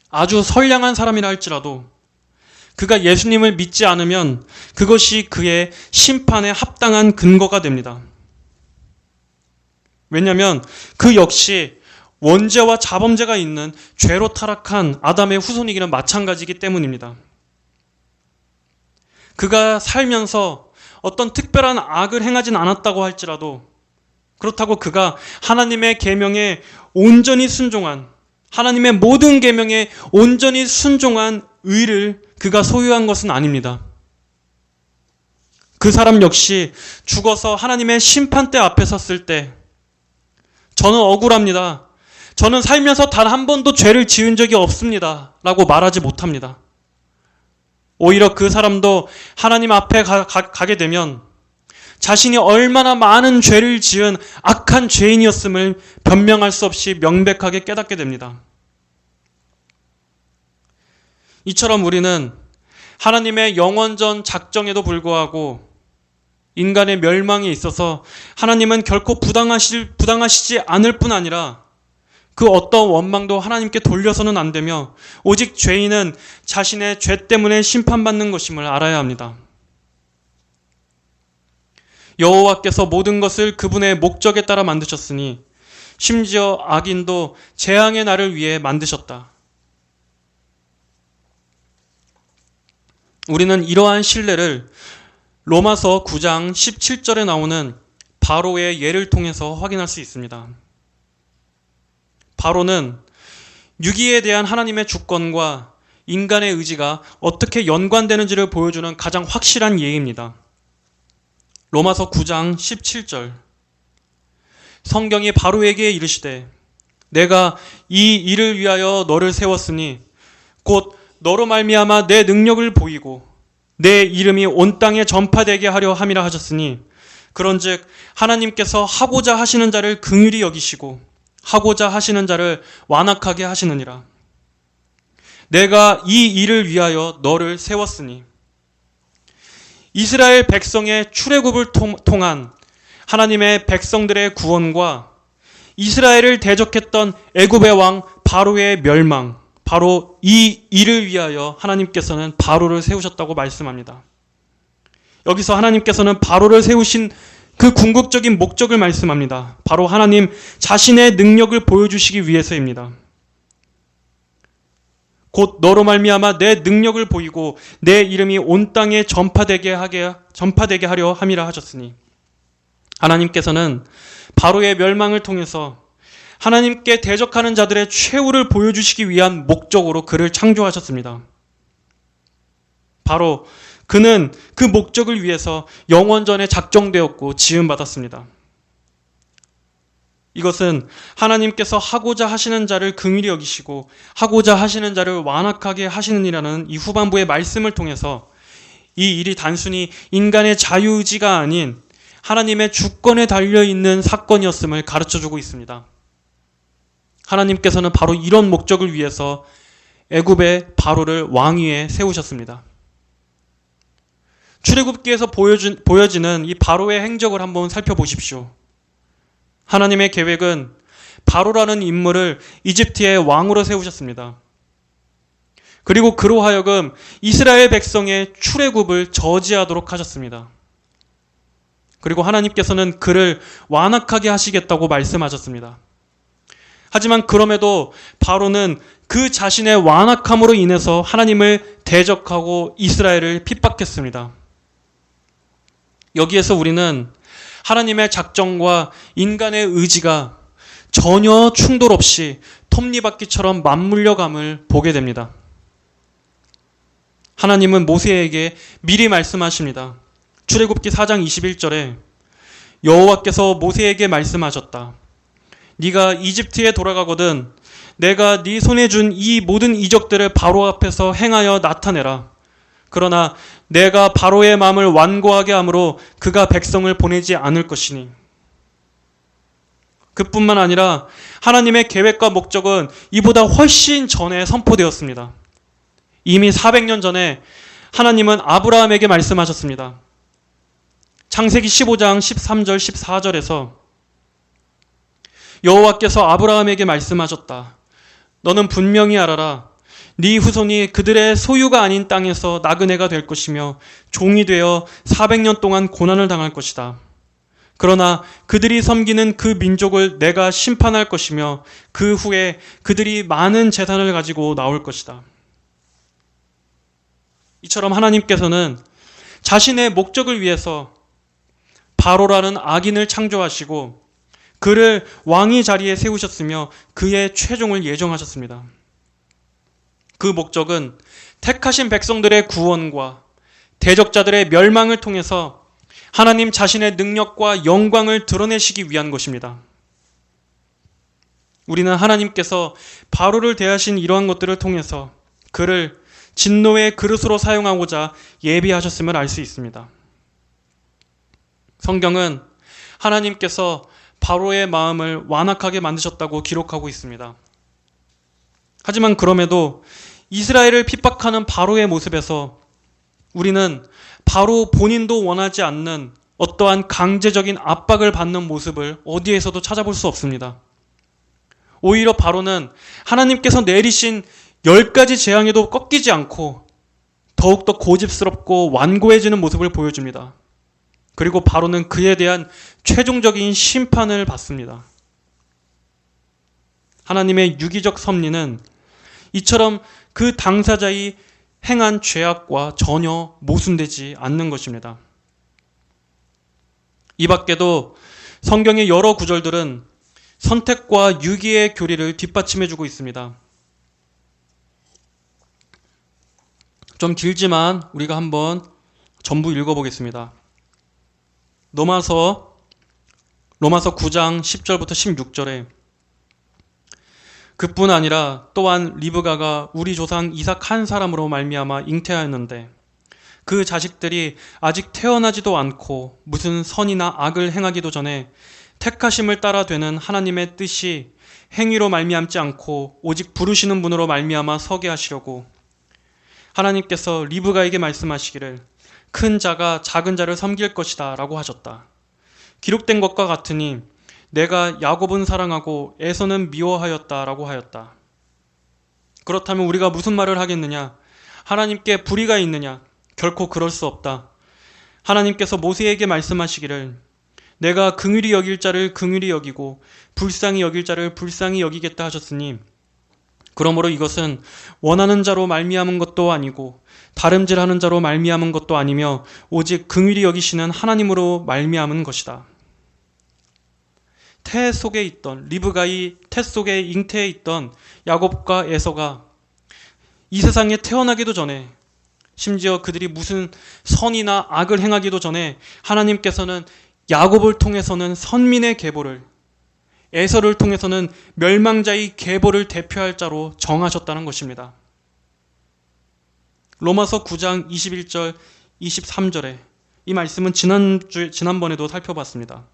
아주 선량한 사람이라 할지라도 그가 예수님을 믿지 않으면 그것이 그의 심판에 합당한 근거가 됩니다. 왜냐하면 그 역시 원죄와 자범죄가 있는 죄로 타락한 아담의 후손이기는 마찬가지이기 때문입니다. 그가 살면서 어떤 특별한 악을 행하진 않았다고 할지라도 그렇다고 그가 하나님의 계명에 온전히 순종한 하나님의 모든 계명에 온전히 순종한 의를 그가 소유한 것은 아닙니다. 그 사람 역시 죽어서 하나님의 심판대 앞에 섰을 때 저는 억울합니다. 저는 살면서 단 한 번도 죄를 지은 적이 없습니다. 라고 말하지 못합니다. 오히려 그 사람도 하나님 앞에 가게 되면 자신이 얼마나 많은 죄를 지은 악한 죄인이었음을 변명할 수 없이 명백하게 깨닫게 됩니다. 이처럼 우리는 하나님의 영원전 작정에도 불구하고 인간의 멸망에 있어서 하나님은 결코 부당하시지 않을 뿐 아니라 그 어떤 원망도 하나님께 돌려서는 안 되며 오직 죄인은 자신의 죄 때문에 심판받는 것임을 알아야 합니다. 여호와께서 모든 것을 그분의 목적에 따라 만드셨으니 심지어 악인도 재앙의 날을 위해 만드셨다. 우리는 이러한 신뢰를 로마서 9장 17절에 나오는 바로의 예를 통해서 확인할 수 있습니다. 바로는 유기에 대한 하나님의 주권과 인간의 의지가 어떻게 연관되는지를 보여주는 가장 확실한 예입니다. 로마서 9장 17절. 성경이 바로에게 이르시되 내가 이 일을 위하여 너를 세웠으니 곧 너로 말미암아 내 능력을 보이고 내 이름이 온 땅에 전파되게 하려 함이라 하셨으니 그런즉 하나님께서 하고자 하시는 자를 긍휼히 여기시고 하고자 하시는 자를 완악하게 하시느니라. 내가 이 일을 위하여 너를 세웠으니 이스라엘 백성의 출애굽을 통한 하나님의 백성들의 구원과 이스라엘을 대적했던 애굽의 왕 바로의 멸망, 바로 이 일을 위하여 하나님께서는 바로를 세우셨다고 말씀합니다. 여기서 하나님께서는 바로를 세우신 그 궁극적인 목적을 말씀합니다. 바로 하나님 자신의 능력을 보여주시기 위해서입니다. 곧 너로 말미암아 내 능력을 보이고 내 이름이 온 땅에 전파되게 하려 함이라 하셨으니 하나님께서는 바로의 멸망을 통해서 하나님께 대적하는 자들의 최후를 보여주시기 위한 목적으로 그를 창조하셨습니다. 바로 그는 그 목적을 위해서 영원전에 작정되었고 지음받았습니다. 이것은 하나님께서 하고자 하시는 자를 긍휼히 여기시고 하고자 하시는 자를 완악하게 하시느니라는 이 후반부의 말씀을 통해서 이 일이 단순히 인간의 자유의지가 아닌 하나님의 주권에 달려있는 사건이었음을 가르쳐주고 있습니다. 하나님께서는 바로 이런 목적을 위해서 애굽의 바로를 왕위에 세우셨습니다. 출애굽기에서 보여지는 이 바로의 행적을 한번 살펴보십시오. 하나님의 계획은 바로라는 인물을 이집트의 왕으로 세우셨습니다. 그리고 그로 하여금 이스라엘 백성의 출애굽을 저지하도록 하셨습니다. 그리고 하나님께서는 그를 완악하게 하시겠다고 말씀하셨습니다. 하지만 그럼에도 바로는 그 자신의 완악함으로 인해서 하나님을 대적하고 이스라엘을 핍박했습니다. 여기에서 우리는 하나님의 작정과 인간의 의지가 전혀 충돌 없이 톱니바퀴처럼 맞물려감을 보게 됩니다. 하나님은 모세에게 미리 말씀하십니다. 출애굽기 4장 21절에 여호와께서 모세에게 말씀하셨다. 네가 이집트에 돌아가거든 내가 네 손에 준 이 모든 이적들을 바로 앞에서 행하여 나타내라. 그러나 내가 바로의 마음을 완고하게 함으로 그가 백성을 보내지 않을 것이니. 그뿐만 아니라 하나님의 계획과 목적은 이보다 훨씬 전에 선포되었습니다. 이미 400년 전에 하나님은 아브라함에게 말씀하셨습니다. 창세기 15장 13절 14절에서 여호와께서 아브라함에게 말씀하셨다. 너는 분명히 알아라. 네 후손이 그들의 소유가 아닌 땅에서 나그네가 될 것이며 종이 되어 400년 동안 고난을 당할 것이다. 그러나 그들이 섬기는 그 민족을 내가 심판할 것이며 그 후에 그들이 많은 재산을 가지고 나올 것이다. 이처럼 하나님께서는 자신의 목적을 위해서 바로라는 악인을 창조하시고 그를 왕위 자리에 세우셨으며 그의 최종을 예정하셨습니다. 그 목적은 택하신 백성들의 구원과 대적자들의 멸망을 통해서 하나님 자신의 능력과 영광을 드러내시기 위한 것입니다. 우리는 하나님께서 바로를 대하신 이러한 것들을 통해서 그를 진노의 그릇으로 사용하고자 예비하셨음을 알 수 있습니다. 성경은 하나님께서 바로의 마음을 완악하게 만드셨다고 기록하고 있습니다. 하지만 그럼에도 이스라엘을 핍박하는 바로의 모습에서 우리는 바로 본인도 원하지 않는 어떠한 강제적인 압박을 받는 모습을 어디에서도 찾아볼 수 없습니다. 오히려 바로는 하나님께서 내리신 10가지 재앙에도 꺾이지 않고 더욱더 고집스럽고 완고해지는 모습을 보여줍니다. 그리고 바로는 그에 대한 최종적인 심판을 받습니다. 하나님의 유기적 섭리는 이처럼 그 당사자의 행한 죄악과 전혀 모순되지 않는 것입니다. 이 밖에도 성경의 여러 구절들은 선택과 유기의 교리를 뒷받침해주고 있습니다. 좀 길지만 우리가 한번 전부 읽어보겠습니다. 로마서 9장 10절부터 16절에 그뿐 아니라 또한 리브가가 우리 조상 이삭 한 사람으로 말미암아 잉태하였는데 그 자식들이 아직 태어나지도 않고 무슨 선이나 악을 행하기도 전에 택하심을 따라 되는 하나님의 뜻이 행위로 말미암지 않고 오직 부르시는 분으로 말미암아 서게 하시려고 하나님께서 리브가에게 말씀하시기를 큰 자가 작은 자를 섬길 것이다 라고 하셨다. 기록된 것과 같으니 내가 야곱은 사랑하고 에서는 미워하였다 라고 하였다. 그렇다면 우리가 무슨 말을 하겠느냐? 하나님께 불의가 있느냐? 결코 그럴 수 없다. 하나님께서 모세에게 말씀하시기를 내가 긍휼히 여길 자를 긍휼히 여기고 불쌍히 여길 자를 불쌍히 여기겠다 하셨으니 그러므로 이것은 원하는 자로 말미암은 것도 아니고 다름질하는 자로 말미암은 것도 아니며 오직 긍휼히 여기시는 하나님으로 말미암은 것이다. 태 속에 있던 리브가의 태 속에 잉태해 있던 야곱과 에서가 이 세상에 태어나기도 전에 심지어 그들이 무슨 선이나 악을 행하기도 전에 하나님께서는 야곱을 통해서는 선민의 계보를 에서를 통해서는 멸망자의 계보를 대표할 자로 정하셨다는 것입니다. 로마서 9장 21절 23절에 이 말씀은 지난번에도 살펴봤습니다.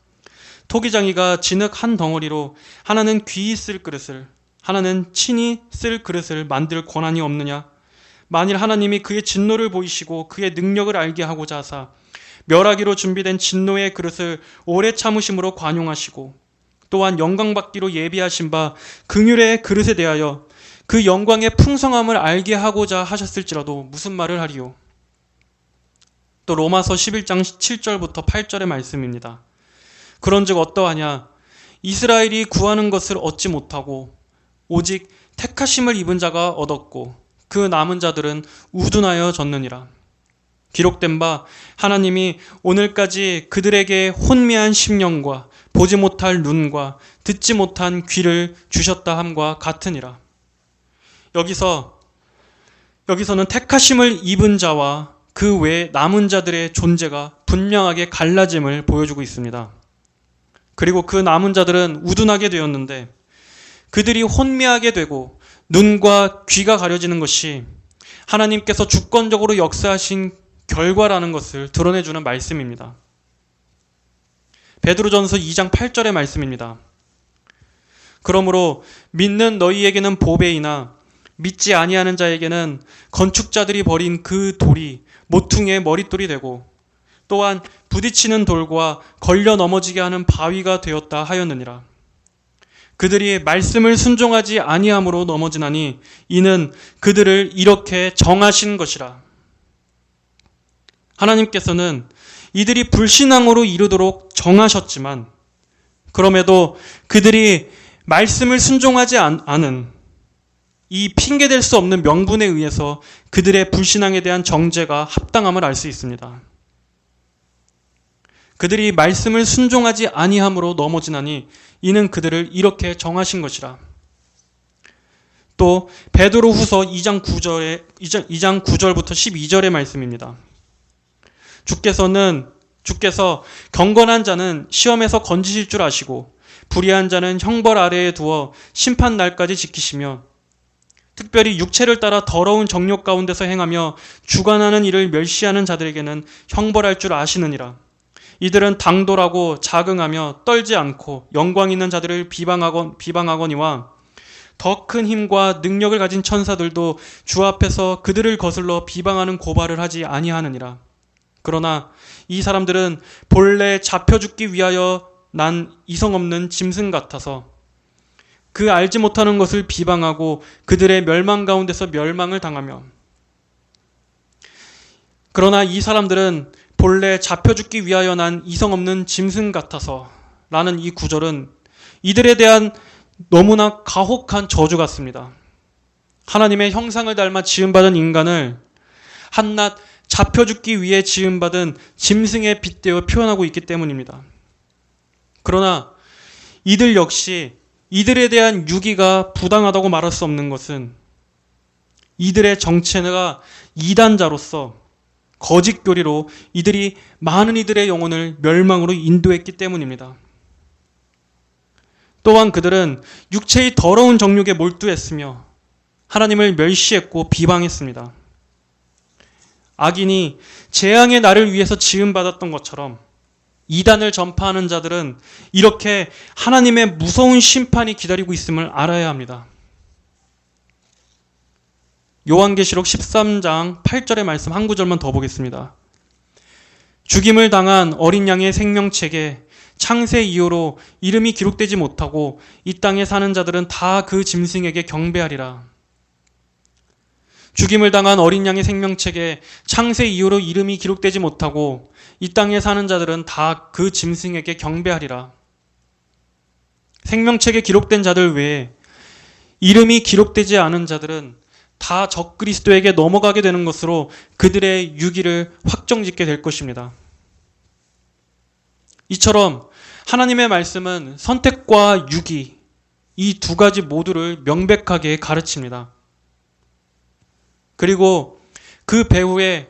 토기장이가 진흙 한 덩어리로 하나는 귀히 쓸 그릇을 하나는 친히 쓸 그릇을 만들 권한이 없느냐? 만일 하나님이 그의 진노를 보이시고 그의 능력을 알게 하고자 하사 멸하기로 준비된 진노의 그릇을 오래 참으심으로 관용하시고 또한 영광받기로 예비하신 바 긍휼의 그릇에 대하여 그 영광의 풍성함을 알게 하고자 하셨을지라도 무슨 말을 하리요? 또 로마서 11장 7절부터 8절의 말씀입니다. 그런즉 어떠하냐? 이스라엘이 구하는 것을 얻지 못하고 오직 택하심을 입은 자가 얻었고 그 남은 자들은 우둔하여 졌느니라. 기록된 바 하나님이 오늘까지 그들에게 혼미한 심령과 보지 못할 눈과 듣지 못한 귀를 주셨다 함과 같으니라. 여기서는 택하심을 입은 자와 그 외 남은 자들의 존재가 분명하게 갈라짐을 보여주고 있습니다. 그리고 그 남은 자들은 우둔하게 되었는데 그들이 혼미하게 되고 눈과 귀가 가려지는 것이 하나님께서 주권적으로 역사하신 결과라는 것을 드러내주는 말씀입니다. 베드로전서 2장 8절의 말씀입니다. 그러므로 믿는 너희에게는 보배이나 믿지 아니하는 자에게는 건축자들이 버린 그 돌이 모퉁이의 머릿돌이 되고 또한 부딪히는 돌과 걸려 넘어지게 하는 바위가 되었다 하였느니라. 그들이 말씀을 순종하지 아니함으로 넘어지나니 이는 그들을 이렇게 정하신 것이라. 하나님께서는 이들이 불신앙으로 이르도록 정하셨지만 그럼에도 그들이 말씀을 순종하지 않은 이 핑계댈 수 없는 명분에 의해서 그들의 불신앙에 대한 정죄가 합당함을 알 수 있습니다. 그들이 말씀을 순종하지 아니함으로 넘어지나니 이는 그들을 이렇게 정하신 것이라. 또 베드로후서 2장 9절부터 12절의 말씀입니다. 주께서 경건한 자는 시험에서 건지실 줄 아시고 불의한 자는 형벌 아래에 두어 심판 날까지 지키시며 특별히 육체를 따라 더러운 정욕 가운데서 행하며 주관하는 일을 멸시하는 자들에게는 형벌할 줄 아시느니라. 이들은 당돌하고 자긍하며 떨지 않고 영광 있는 자들을 비방하거니와 더 큰 힘과 능력을 가진 천사들도 주 앞에서 그들을 거슬러 비방하는 고발을 하지 아니하느니라. 그러나 이 사람들은 본래 잡혀 죽기 위하여 난 이성 없는 짐승 같아서 그 알지 못하는 것을 비방하고 그들의 멸망 가운데서 멸망을 당하며 그러나 이 사람들은 본래 잡혀 죽기 위하여 난 이성 없는 짐승 같아서 라는 이 구절은 이들에 대한 너무나 가혹한 저주 같습니다. 하나님의 형상을 닮아 지음받은 인간을 한낱 잡혀 죽기 위해 지음받은 짐승에 빗대어 표현하고 있기 때문입니다. 그러나 이들 역시 이들에 대한 유기가 부당하다고 말할 수 없는 것은 이들의 정체가 이단자로서 거짓 교리로 이들이 많은 이들의 영혼을 멸망으로 인도했기 때문입니다. 또한 그들은 육체의 더러운 정욕에 몰두했으며 하나님을 멸시했고 비방했습니다. 악인이 재앙의 날을 위해서 지음받았던 것처럼 이단을 전파하는 자들은 이렇게 하나님의 무서운 심판이 기다리고 있음을 알아야 합니다. 요한계시록 13장 8절의 말씀 한 구절만 더 보겠습니다. 죽임을 당한 어린 양의 생명책에 창세 이후로 이름이 기록되지 못하고 이 땅에 사는 자들은 다 그 짐승에게 경배하리라. 죽임을 당한 어린 양의 생명책에 창세 이후로 이름이 기록되지 못하고 이 땅에 사는 자들은 다 그 짐승에게 경배하리라. 생명책에 기록된 자들 외에 이름이 기록되지 않은 자들은 다 적그리스도에게 넘어가게 되는 것으로 그들의 유기를 확정짓게 될 것입니다. 이처럼 하나님의 말씀은 선택과 유기, 이 두 가지 모두를 명백하게 가르칩니다. 그리고 그 배후에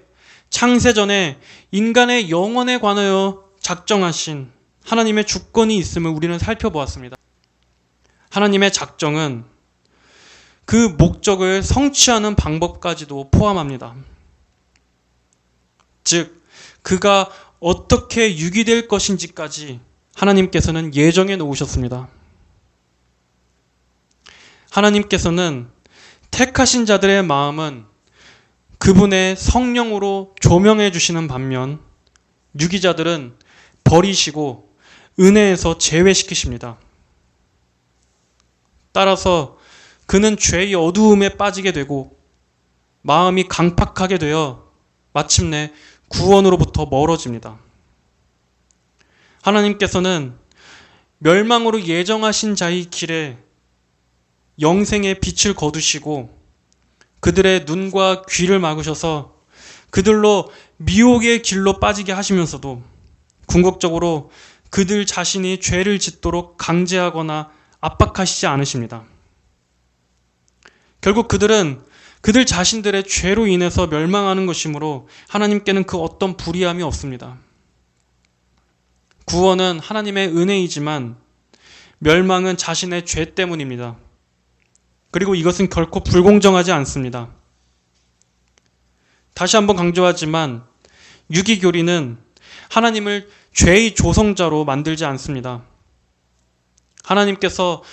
창세전에 인간의 영혼에 관하여 작정하신 하나님의 주권이 있음을 우리는 살펴보았습니다. 하나님의 작정은 그 목적을 성취하는 방법까지도 포함합니다. 즉, 그가 어떻게 유기될 것인지까지 하나님께서는 예정해 놓으셨습니다. 하나님께서는 택하신 자들의 마음은 그분의 성령으로 조명해 주시는 반면 유기자들은 버리시고 은혜에서 제외시키십니다. 따라서 그는 죄의 어두움에 빠지게 되고 마음이 강팍하게 되어 마침내 구원으로부터 멀어집니다. 하나님께서는 멸망으로 예정하신 자의 길에 영생의 빛을 거두시고 그들의 눈과 귀를 막으셔서 그들로 미혹의 길로 빠지게 하시면서도 궁극적으로 그들 자신이 죄를 짓도록 강제하거나 압박하시지 않으십니다. 결국 그들은 그들 자신들의 죄로 인해서 멸망하는 것이므로 하나님께는 그 어떤 불의함이 없습니다. 구원은 하나님의 은혜이지만 멸망은 자신의 죄 때문입니다. 그리고 이것은 결코 불공정하지 않습니다. 다시 한번 강조하지만 유기교리는 하나님을 죄의 조성자로 만들지 않습니다. 하나님께서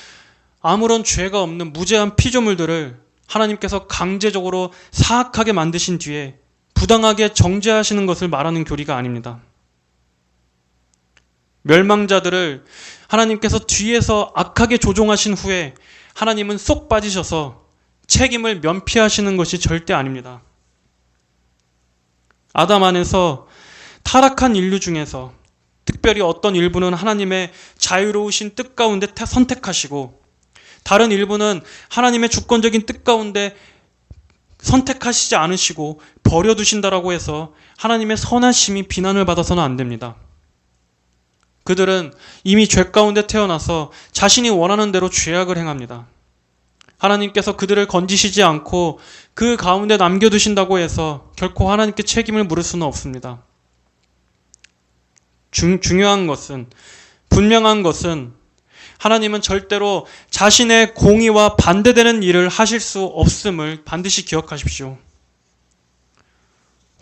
아무런 죄가 없는 무죄한 피조물들을 하나님께서 강제적으로 사악하게 만드신 뒤에 부당하게 정죄하시는 것을 말하는 교리가 아닙니다. 멸망자들을 하나님께서 뒤에서 악하게 조종하신 후에 하나님은 쏙 빠지셔서 책임을 면피하시는 것이 절대 아닙니다. 아담 안에서 타락한 인류 중에서 특별히 어떤 일부는 하나님의 자유로우신 뜻 가운데 선택하시고 다른 일부는 하나님의 주권적인 뜻 가운데 선택하시지 않으시고 버려두신다라고 해서 하나님의 선하심이 비난을 받아서는 안 됩니다. 그들은 이미 죄 가운데 태어나서 자신이 원하는 대로 죄악을 행합니다. 하나님께서 그들을 건지시지 않고 그 가운데 남겨두신다고 해서 결코 하나님께 책임을 물을 수는 없습니다. 중요한 것은, 분명한 것은 하나님은 절대로 자신의 공의와 반대되는 일을 하실 수 없음을 반드시 기억하십시오.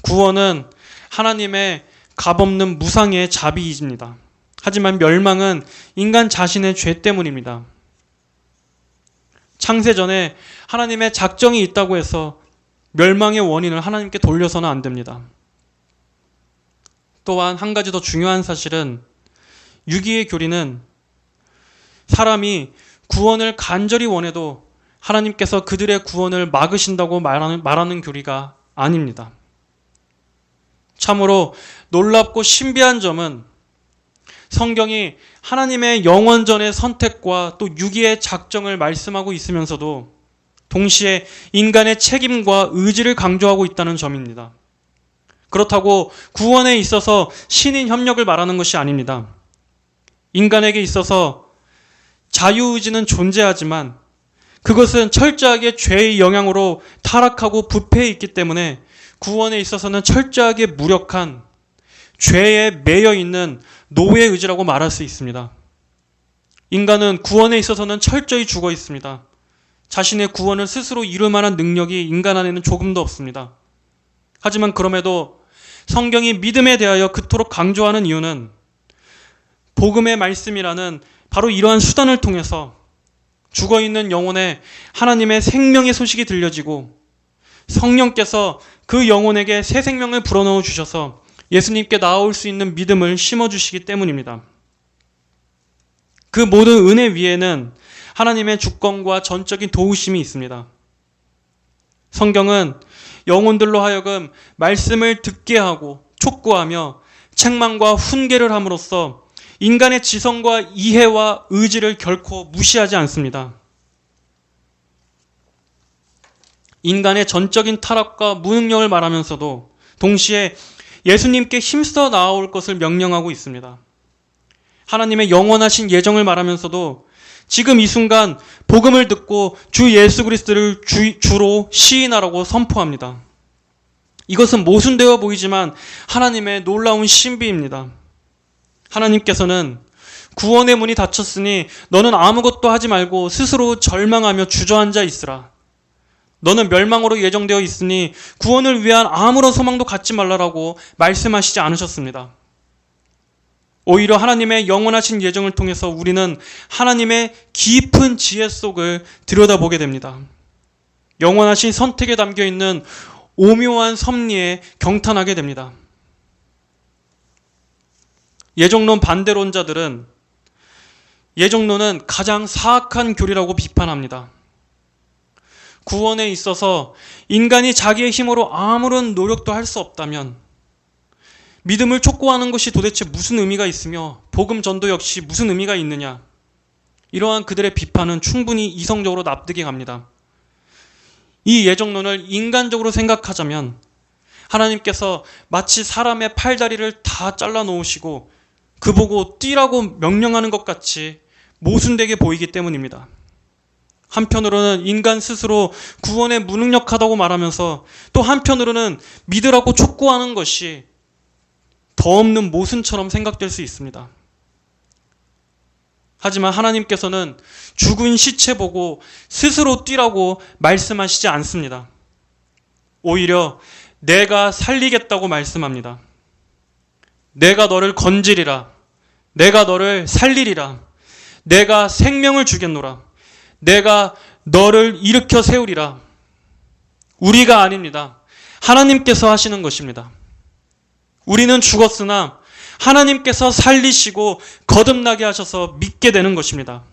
구원은 하나님의 값없는 무상의 자비이십니다. 하지만 멸망은 인간 자신의 죄 때문입니다. 창세전에 하나님의 작정이 있다고 해서 멸망의 원인을 하나님께 돌려서는 안 됩니다. 또한 한 가지 더 중요한 사실은 유기의 교리는 사람이 구원을 간절히 원해도 하나님께서 그들의 구원을 막으신다고 말하는 교리가 아닙니다. 참으로 놀랍고 신비한 점은 성경이 하나님의 영원전의 선택과 또 유기의 작정을 말씀하고 있으면서도 동시에 인간의 책임과 의지를 강조하고 있다는 점입니다. 그렇다고 구원에 있어서 신인 협력을 말하는 것이 아닙니다. 인간에게 있어서 자유의지는 존재하지만 그것은 철저하게 죄의 영향으로 타락하고 부패해 있기 때문에 구원에 있어서는 철저하게 무력한 죄에 매여 있는 노예의 의지라고 말할 수 있습니다. 인간은 구원에 있어서는 철저히 죽어 있습니다. 자신의 구원을 스스로 이룰 만한 능력이 인간 안에는 조금도 없습니다. 하지만 그럼에도 성경이 믿음에 대하여 그토록 강조하는 이유는 복음의 말씀이라는 바로 이러한 수단을 통해서 죽어있는 영혼에 하나님의 생명의 소식이 들려지고 성령께서 그 영혼에게 새 생명을 불어넣어 주셔서 예수님께 나아올 수 있는 믿음을 심어주시기 때문입니다. 그 모든 은혜 위에는 하나님의 주권과 전적인 도우심이 있습니다. 성경은 영혼들로 하여금 말씀을 듣게 하고 촉구하며 책망과 훈계를 함으로써 인간의 지성과 이해와 의지를 결코 무시하지 않습니다. 인간의 전적인 타락과 무능력을 말하면서도 동시에 예수님께 힘써 나아올 것을 명령하고 있습니다. 하나님의 영원하신 예정을 말하면서도 지금 이 순간 복음을 듣고 주 예수 그리스도를 주로 시인하라고 선포합니다. 이것은 모순되어 보이지만 하나님의 놀라운 신비입니다. 하나님께서는 구원의 문이 닫혔으니 너는 아무것도 하지 말고 스스로 절망하며 주저앉아 있으라. 너는 멸망으로 예정되어 있으니 구원을 위한 아무런 소망도 갖지 말라라고 말씀하시지 않으셨습니다. 오히려 하나님의 영원하신 예정을 통해서 우리는 하나님의 깊은 지혜 속을 들여다보게 됩니다. 영원하신 선택에 담겨있는 오묘한 섭리에 경탄하게 됩니다. 예정론 반대론자들은 예정론은 가장 사악한 교리라고 비판합니다. 구원에 있어서 인간이 자기의 힘으로 아무런 노력도 할 수 없다면 믿음을 촉구하는 것이 도대체 무슨 의미가 있으며 복음 전도 역시 무슨 의미가 있느냐. 이러한 그들의 비판은 충분히 이성적으로 납득이 갑니다. 이 예정론을 인간적으로 생각하자면 하나님께서 마치 사람의 팔다리를 다 잘라 놓으시고 그보고 뛰라고 명령하는 것 같이 모순되게 보이기 때문입니다. 한편으로는 인간 스스로 구원에 무능력하다고 말하면서 또 한편으로는 믿으라고 촉구하는 것이 더 없는 모순처럼 생각될 수 있습니다. 하지만 하나님께서는 죽은 시체 보고 스스로 뛰라고 말씀하시지 않습니다. 오히려 내가 살리겠다고 말씀합니다. 내가 너를 건지리라. 내가 너를 살리리라. 내가 생명을 주겠노라. 내가 너를 일으켜 세우리라. 우리가 아닙니다. 하나님께서 하시는 것입니다. 우리는 죽었으나 하나님께서 살리시고 거듭나게 하셔서 믿게 되는 것입니다.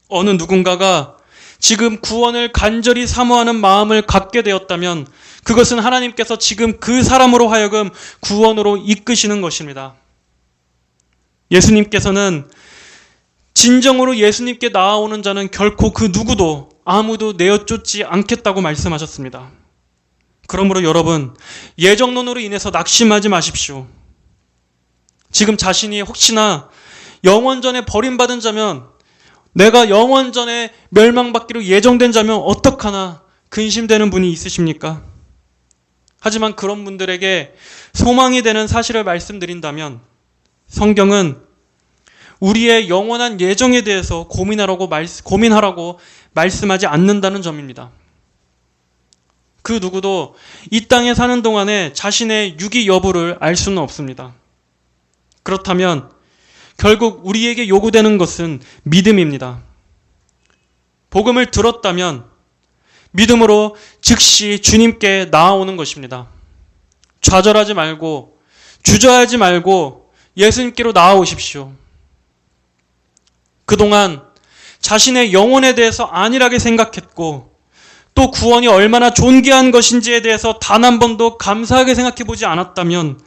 어느 누군가가 지금 구원을 간절히 사모하는 마음을 갖게 되었다면 그것은 하나님께서 지금 그 사람으로 하여금 구원으로 이끄시는 것입니다. 예수님께서는 진정으로 예수님께 나아오는 자는 결코 그 누구도 아무도 내어쫓지 않겠다고 말씀하셨습니다. 그러므로 여러분, 예정론으로 인해서 낙심하지 마십시오. 지금 자신이 혹시나 영원전에 버림받은 자면, 내가 영원전에 멸망받기로 예정된 자면 어떡하나 근심되는 분이 있으십니까? 하지만 그런 분들에게 소망이 되는 사실을 말씀드린다면 성경은 우리의 영원한 예정에 대해서 고민하라고 말씀하지 않는다는 점입니다. 그 누구도 이 땅에 사는 동안에 자신의 유기 여부를 알 수는 없습니다. 그렇다면 결국 우리에게 요구되는 것은 믿음입니다. 복음을 들었다면 믿음으로 즉시 주님께 나아오는 것입니다. 좌절하지 말고 주저하지 말고 예수님께로 나아오십시오. 그동안 자신의 영혼에 대해서 안일하게 생각했고 또 구원이 얼마나 존귀한 것인지에 대해서 단 한 번도 감사하게 생각해 보지 않았다면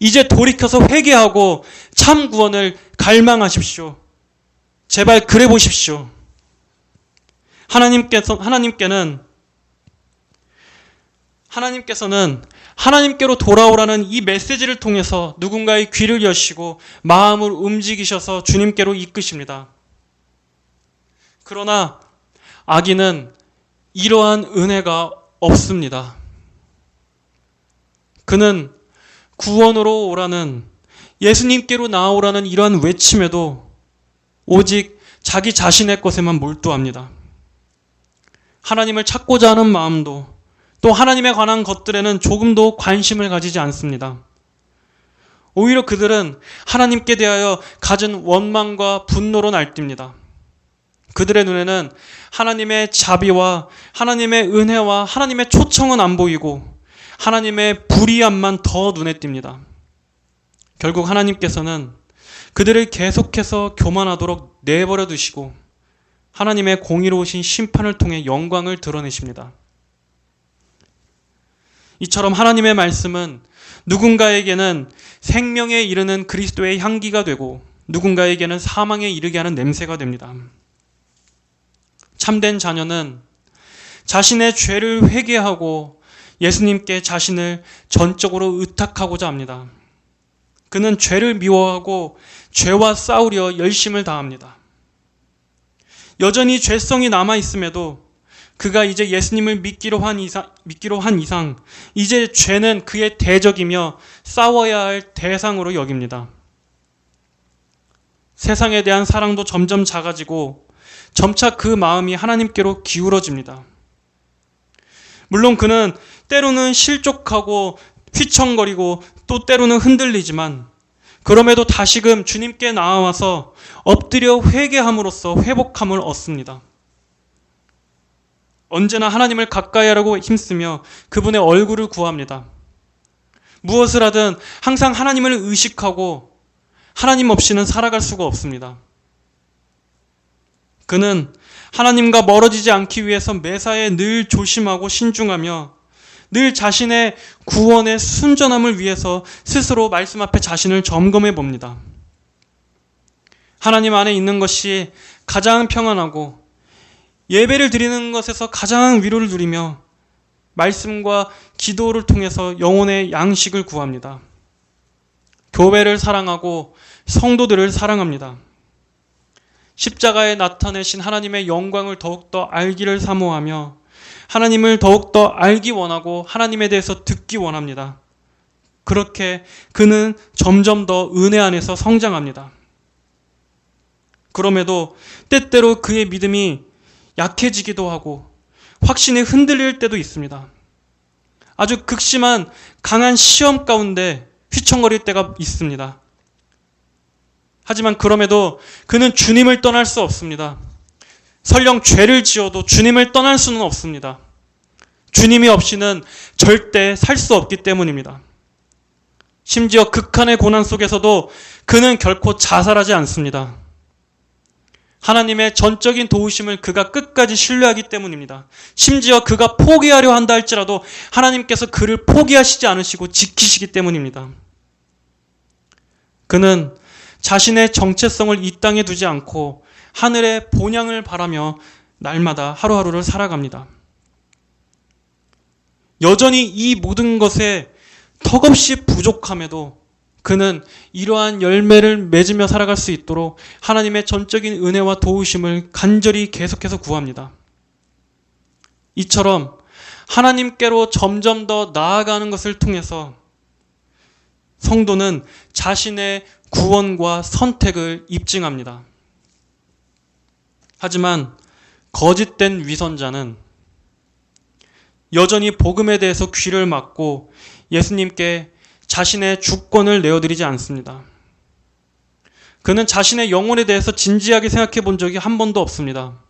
이제 돌이켜서 회개하고 참 구원을 갈망하십시오. 제발 그래 보십시오. 하나님께서는 하나님께로 돌아오라는 이 메시지를 통해서 누군가의 귀를 여시고 마음을 움직이셔서 주님께로 이끄십니다. 그러나 악인은 이러한 은혜가 없습니다. 그는 구원으로 오라는, 예수님께로 나아오라는 이러한 외침에도 오직 자기 자신의 것에만 몰두합니다. 하나님을 찾고자 하는 마음도, 또 하나님에 관한 것들에는 조금도 관심을 가지지 않습니다. 오히려 그들은 하나님께 대하여 가진 원망과 분노로 날뜁니다. 그들의 눈에는 하나님의 자비와 하나님의 은혜와 하나님의 초청은 안 보이고 하나님의 불의함만 더 눈에 띕니다. 결국 하나님께서는 그들을 계속해서 교만하도록 내버려 두시고 하나님의 공의로우신 심판을 통해 영광을 드러내십니다. 이처럼 하나님의 말씀은 누군가에게는 생명에 이르는 그리스도의 향기가 되고 누군가에게는 사망에 이르게 하는 냄새가 됩니다. 참된 자녀는 자신의 죄를 회개하고 예수님께 자신을 전적으로 의탁하고자 합니다. 그는 죄를 미워하고 죄와 싸우려 열심을 다합니다. 여전히 죄성이 남아있음에도 그가 이제 예수님을 믿기로 한 이상 이제 죄는 그의 대적이며 싸워야 할 대상으로 여깁니다. 세상에 대한 사랑도 점점 작아지고 점차 그 마음이 하나님께로 기울어집니다. 물론 그는 때로는 실족하고 휘청거리고 또 때로는 흔들리지만 그럼에도 다시금 주님께 나아와서 엎드려 회개함으로써 회복함을 얻습니다. 언제나 하나님을 가까이 하려고 힘쓰며 그분의 얼굴을 구합니다. 무엇을 하든 항상 하나님을 의식하고 하나님 없이는 살아갈 수가 없습니다. 그는 하나님과 멀어지지 않기 위해서 매사에 늘 조심하고 신중하며 늘 자신의 구원의 순전함을 위해서 스스로 말씀 앞에 자신을 점검해 봅니다. 하나님 안에 있는 것이 가장 평안하고 예배를 드리는 것에서 가장 위로를 누리며 말씀과 기도를 통해서 영혼의 양식을 구합니다. 교회를 사랑하고 성도들을 사랑합니다. 십자가에 나타내신 하나님의 영광을 더욱더 알기를 사모하며 하나님을 더욱더 알기 원하고 하나님에 대해서 듣기 원합니다. 그렇게 그는 점점 더 은혜 안에서 성장합니다. 그럼에도 때때로 그의 믿음이 약해지기도 하고 확신이 흔들릴 때도 있습니다. 아주 극심한 강한 시험 가운데 휘청거릴 때가 있습니다. 하지만 그럼에도 그는 주님을 떠날 수 없습니다. 설령 죄를 지어도 주님을 떠날 수는 없습니다. 주님이 없이는 절대 살 수 없기 때문입니다. 심지어 극한의 고난 속에서도 그는 결코 자살하지 않습니다. 하나님의 전적인 도우심을 그가 끝까지 신뢰하기 때문입니다. 심지어 그가 포기하려 한다 할지라도 하나님께서 그를 포기하시지 않으시고 지키시기 때문입니다. 그는 자신의 정체성을 이 땅에 두지 않고 하늘의 본향을 바라며 날마다 하루하루를 살아갑니다. 여전히 이 모든 것에 턱없이 부족함에도 그는 이러한 열매를 맺으며 살아갈 수 있도록 하나님의 전적인 은혜와 도우심을 간절히 계속해서 구합니다. 이처럼 하나님께로 점점 더 나아가는 것을 통해서 성도는 자신의 구원과 선택을 입증합니다. 하지만 거짓된 위선자는 여전히 복음에 대해서 귀를 막고 예수님께 자신의 주권을 내어드리지 않습니다. 그는 자신의 영혼에 대해서 진지하게 생각해 본 적이 한 번도 없습니다.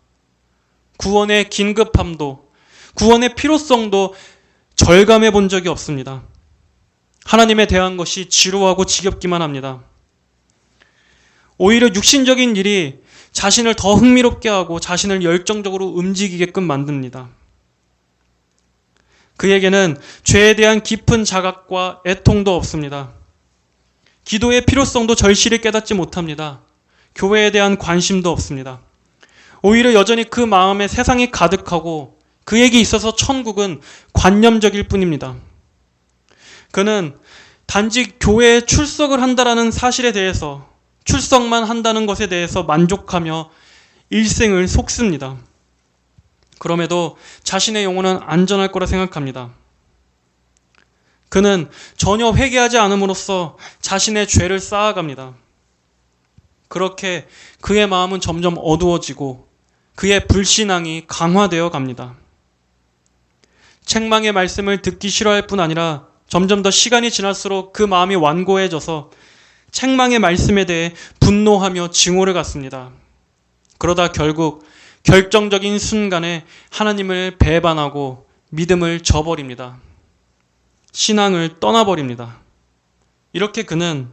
구원의 긴급함도, 구원의 필요성도 절감해 본 적이 없습니다. 하나님에 대한 것이 지루하고 지겹기만 합니다. 오히려 육신적인 일이 자신을 더 흥미롭게 하고 자신을 열정적으로 움직이게끔 만듭니다. 그에게는 죄에 대한 깊은 자각과 애통도 없습니다. 기도의 필요성도 절실히 깨닫지 못합니다. 교회에 대한 관심도 없습니다. 오히려 여전히 그 마음에 세상이 가득하고 그에게 있어서 천국은 관념적일 뿐입니다. 그는 단지 교회에 출석을 한다라는 사실에 대해서, 출석만 한다는 것에 대해서 만족하며 일생을 속습니다. 그럼에도 자신의 영혼은 안전할 거라 생각합니다. 그는 전혀 회개하지 않음으로써 자신의 죄를 쌓아갑니다. 그렇게 그의 마음은 점점 어두워지고 그의 불신앙이 강화되어 갑니다. 책망의 말씀을 듣기 싫어할 뿐 아니라 점점 더 시간이 지날수록 그 마음이 완고해져서 책망의 말씀에 대해 분노하며 증오를 갖습니다. 그러다 결국 결정적인 순간에 하나님을 배반하고 믿음을 저버립니다. 신앙을 떠나버립니다. 이렇게 그는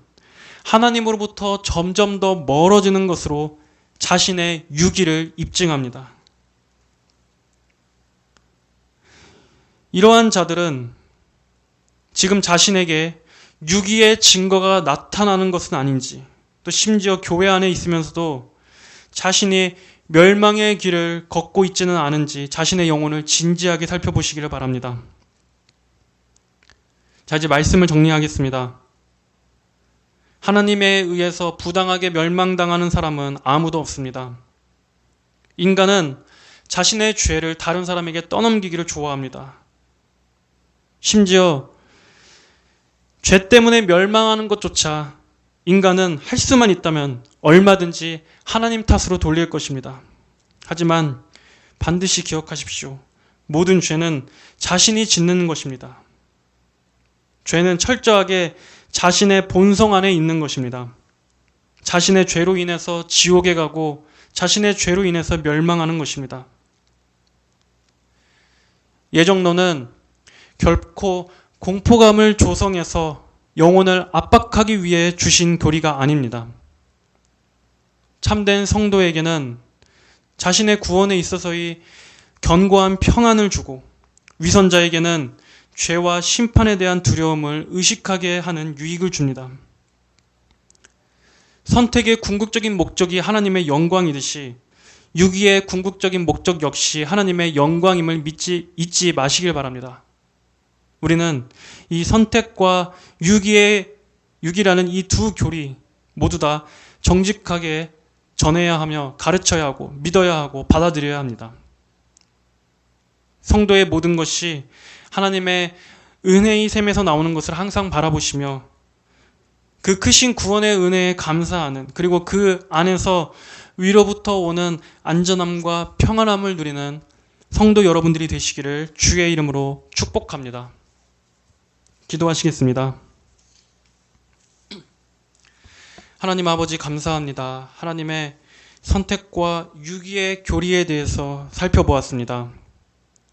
하나님으로부터 점점 더 멀어지는 것으로 자신의 유기를 입증합니다. 이러한 자들은 지금 자신에게 유기의 증거가 나타나는 것은 아닌지, 또 심지어 교회 안에 있으면서도 자신이 멸망의 길을 걷고 있지는 않은지 자신의 영혼을 진지하게 살펴보시기를 바랍니다. 자, 이제 말씀을 정리하겠습니다. 하나님에 의해서 부당하게 멸망당하는 사람은 아무도 없습니다. 인간은 자신의 죄를 다른 사람에게 떠넘기기를 좋아합니다. 심지어 죄 때문에 멸망하는 것조차 인간은 할 수만 있다면 얼마든지 하나님 탓으로 돌릴 것입니다. 하지만 반드시 기억하십시오. 모든 죄는 자신이 짓는 것입니다. 죄는 철저하게 자신의 본성 안에 있는 것입니다. 자신의 죄로 인해서 지옥에 가고 자신의 죄로 인해서 멸망하는 것입니다. 예정론은 결코 공포감을 조성해서 영혼을 압박하기 위해 주신 교리가 아닙니다. 참된 성도에게는 자신의 구원에 있어서의 견고한 평안을 주고 위선자에게는 죄와 심판에 대한 두려움을 의식하게 하는 유익을 줍니다. 선택의 궁극적인 목적이 하나님의 영광이듯이 유기의 궁극적인 목적 역시 하나님의 영광임을 잊지 마시길 바랍니다. 우리는 이 선택과 유기라는 이 두 교리 모두 다 정직하게 전해야 하며 가르쳐야 하고 믿어야 하고 받아들여야 합니다. 성도의 모든 것이 하나님의 은혜의 샘에서 나오는 것을 항상 바라보시며 그 크신 구원의 은혜에 감사하는, 그리고 그 안에서 위로부터 오는 안전함과 평안함을 누리는 성도 여러분들이 되시기를 주의 이름으로 축복합니다. 기도하시겠습니다. 하나님 아버지 감사합니다. 하나님의 선택과 유기의 교리에 대해서 살펴보았습니다.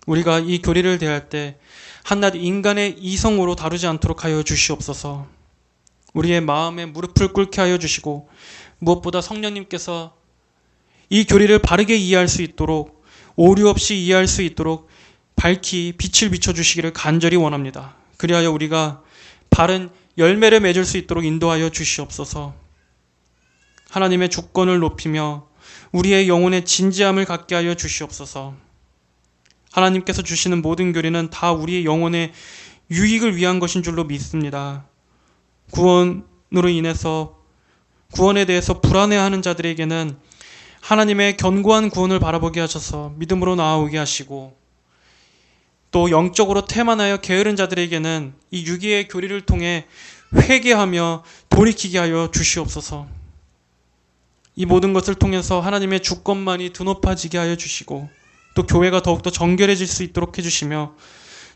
우리가 이 교리를 대할 때 한낱 인간의 이성으로 다루지 않도록 하여 주시옵소서. 우리의 마음에 무릎을 꿇게 하여 주시고 무엇보다 성령님께서 이 교리를 바르게 이해할 수 있도록, 오류 없이 이해할 수 있도록 밝히 빛을 비춰주시기를 간절히 원합니다. 그리하여 우리가 바른 열매를 맺을 수 있도록 인도하여 주시옵소서. 하나님의 주권을 높이며 우리의 영혼의 진지함을 갖게 하여 주시옵소서. 하나님께서 주시는 모든 교리는 다 우리의 영혼의 유익을 위한 것인 줄로 믿습니다. 구원으로 인해서 구원에 대해서 불안해하는 자들에게는 하나님의 견고한 구원을 바라보게 하셔서 믿음으로 나아오게 하시고, 또 영적으로 태만하여 게으른 자들에게는 이 유기의 교리를 통해 회개하며 돌이키게 하여 주시옵소서. 이 모든 것을 통해서 하나님의 주권만이 드높아지게 하여 주시고, 또 교회가 더욱더 정결해질 수 있도록 해주시며,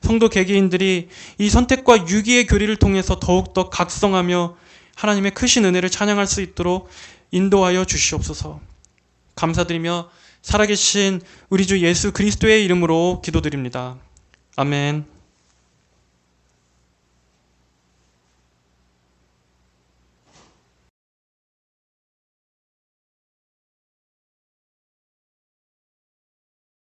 성도 개개인들이 이 선택과 유기의 교리를 통해서 더욱더 각성하며 하나님의 크신 은혜를 찬양할 수 있도록 인도하여 주시옵소서. 감사드리며 살아계신 우리 주 예수 그리스도의 이름으로 기도드립니다. 아멘.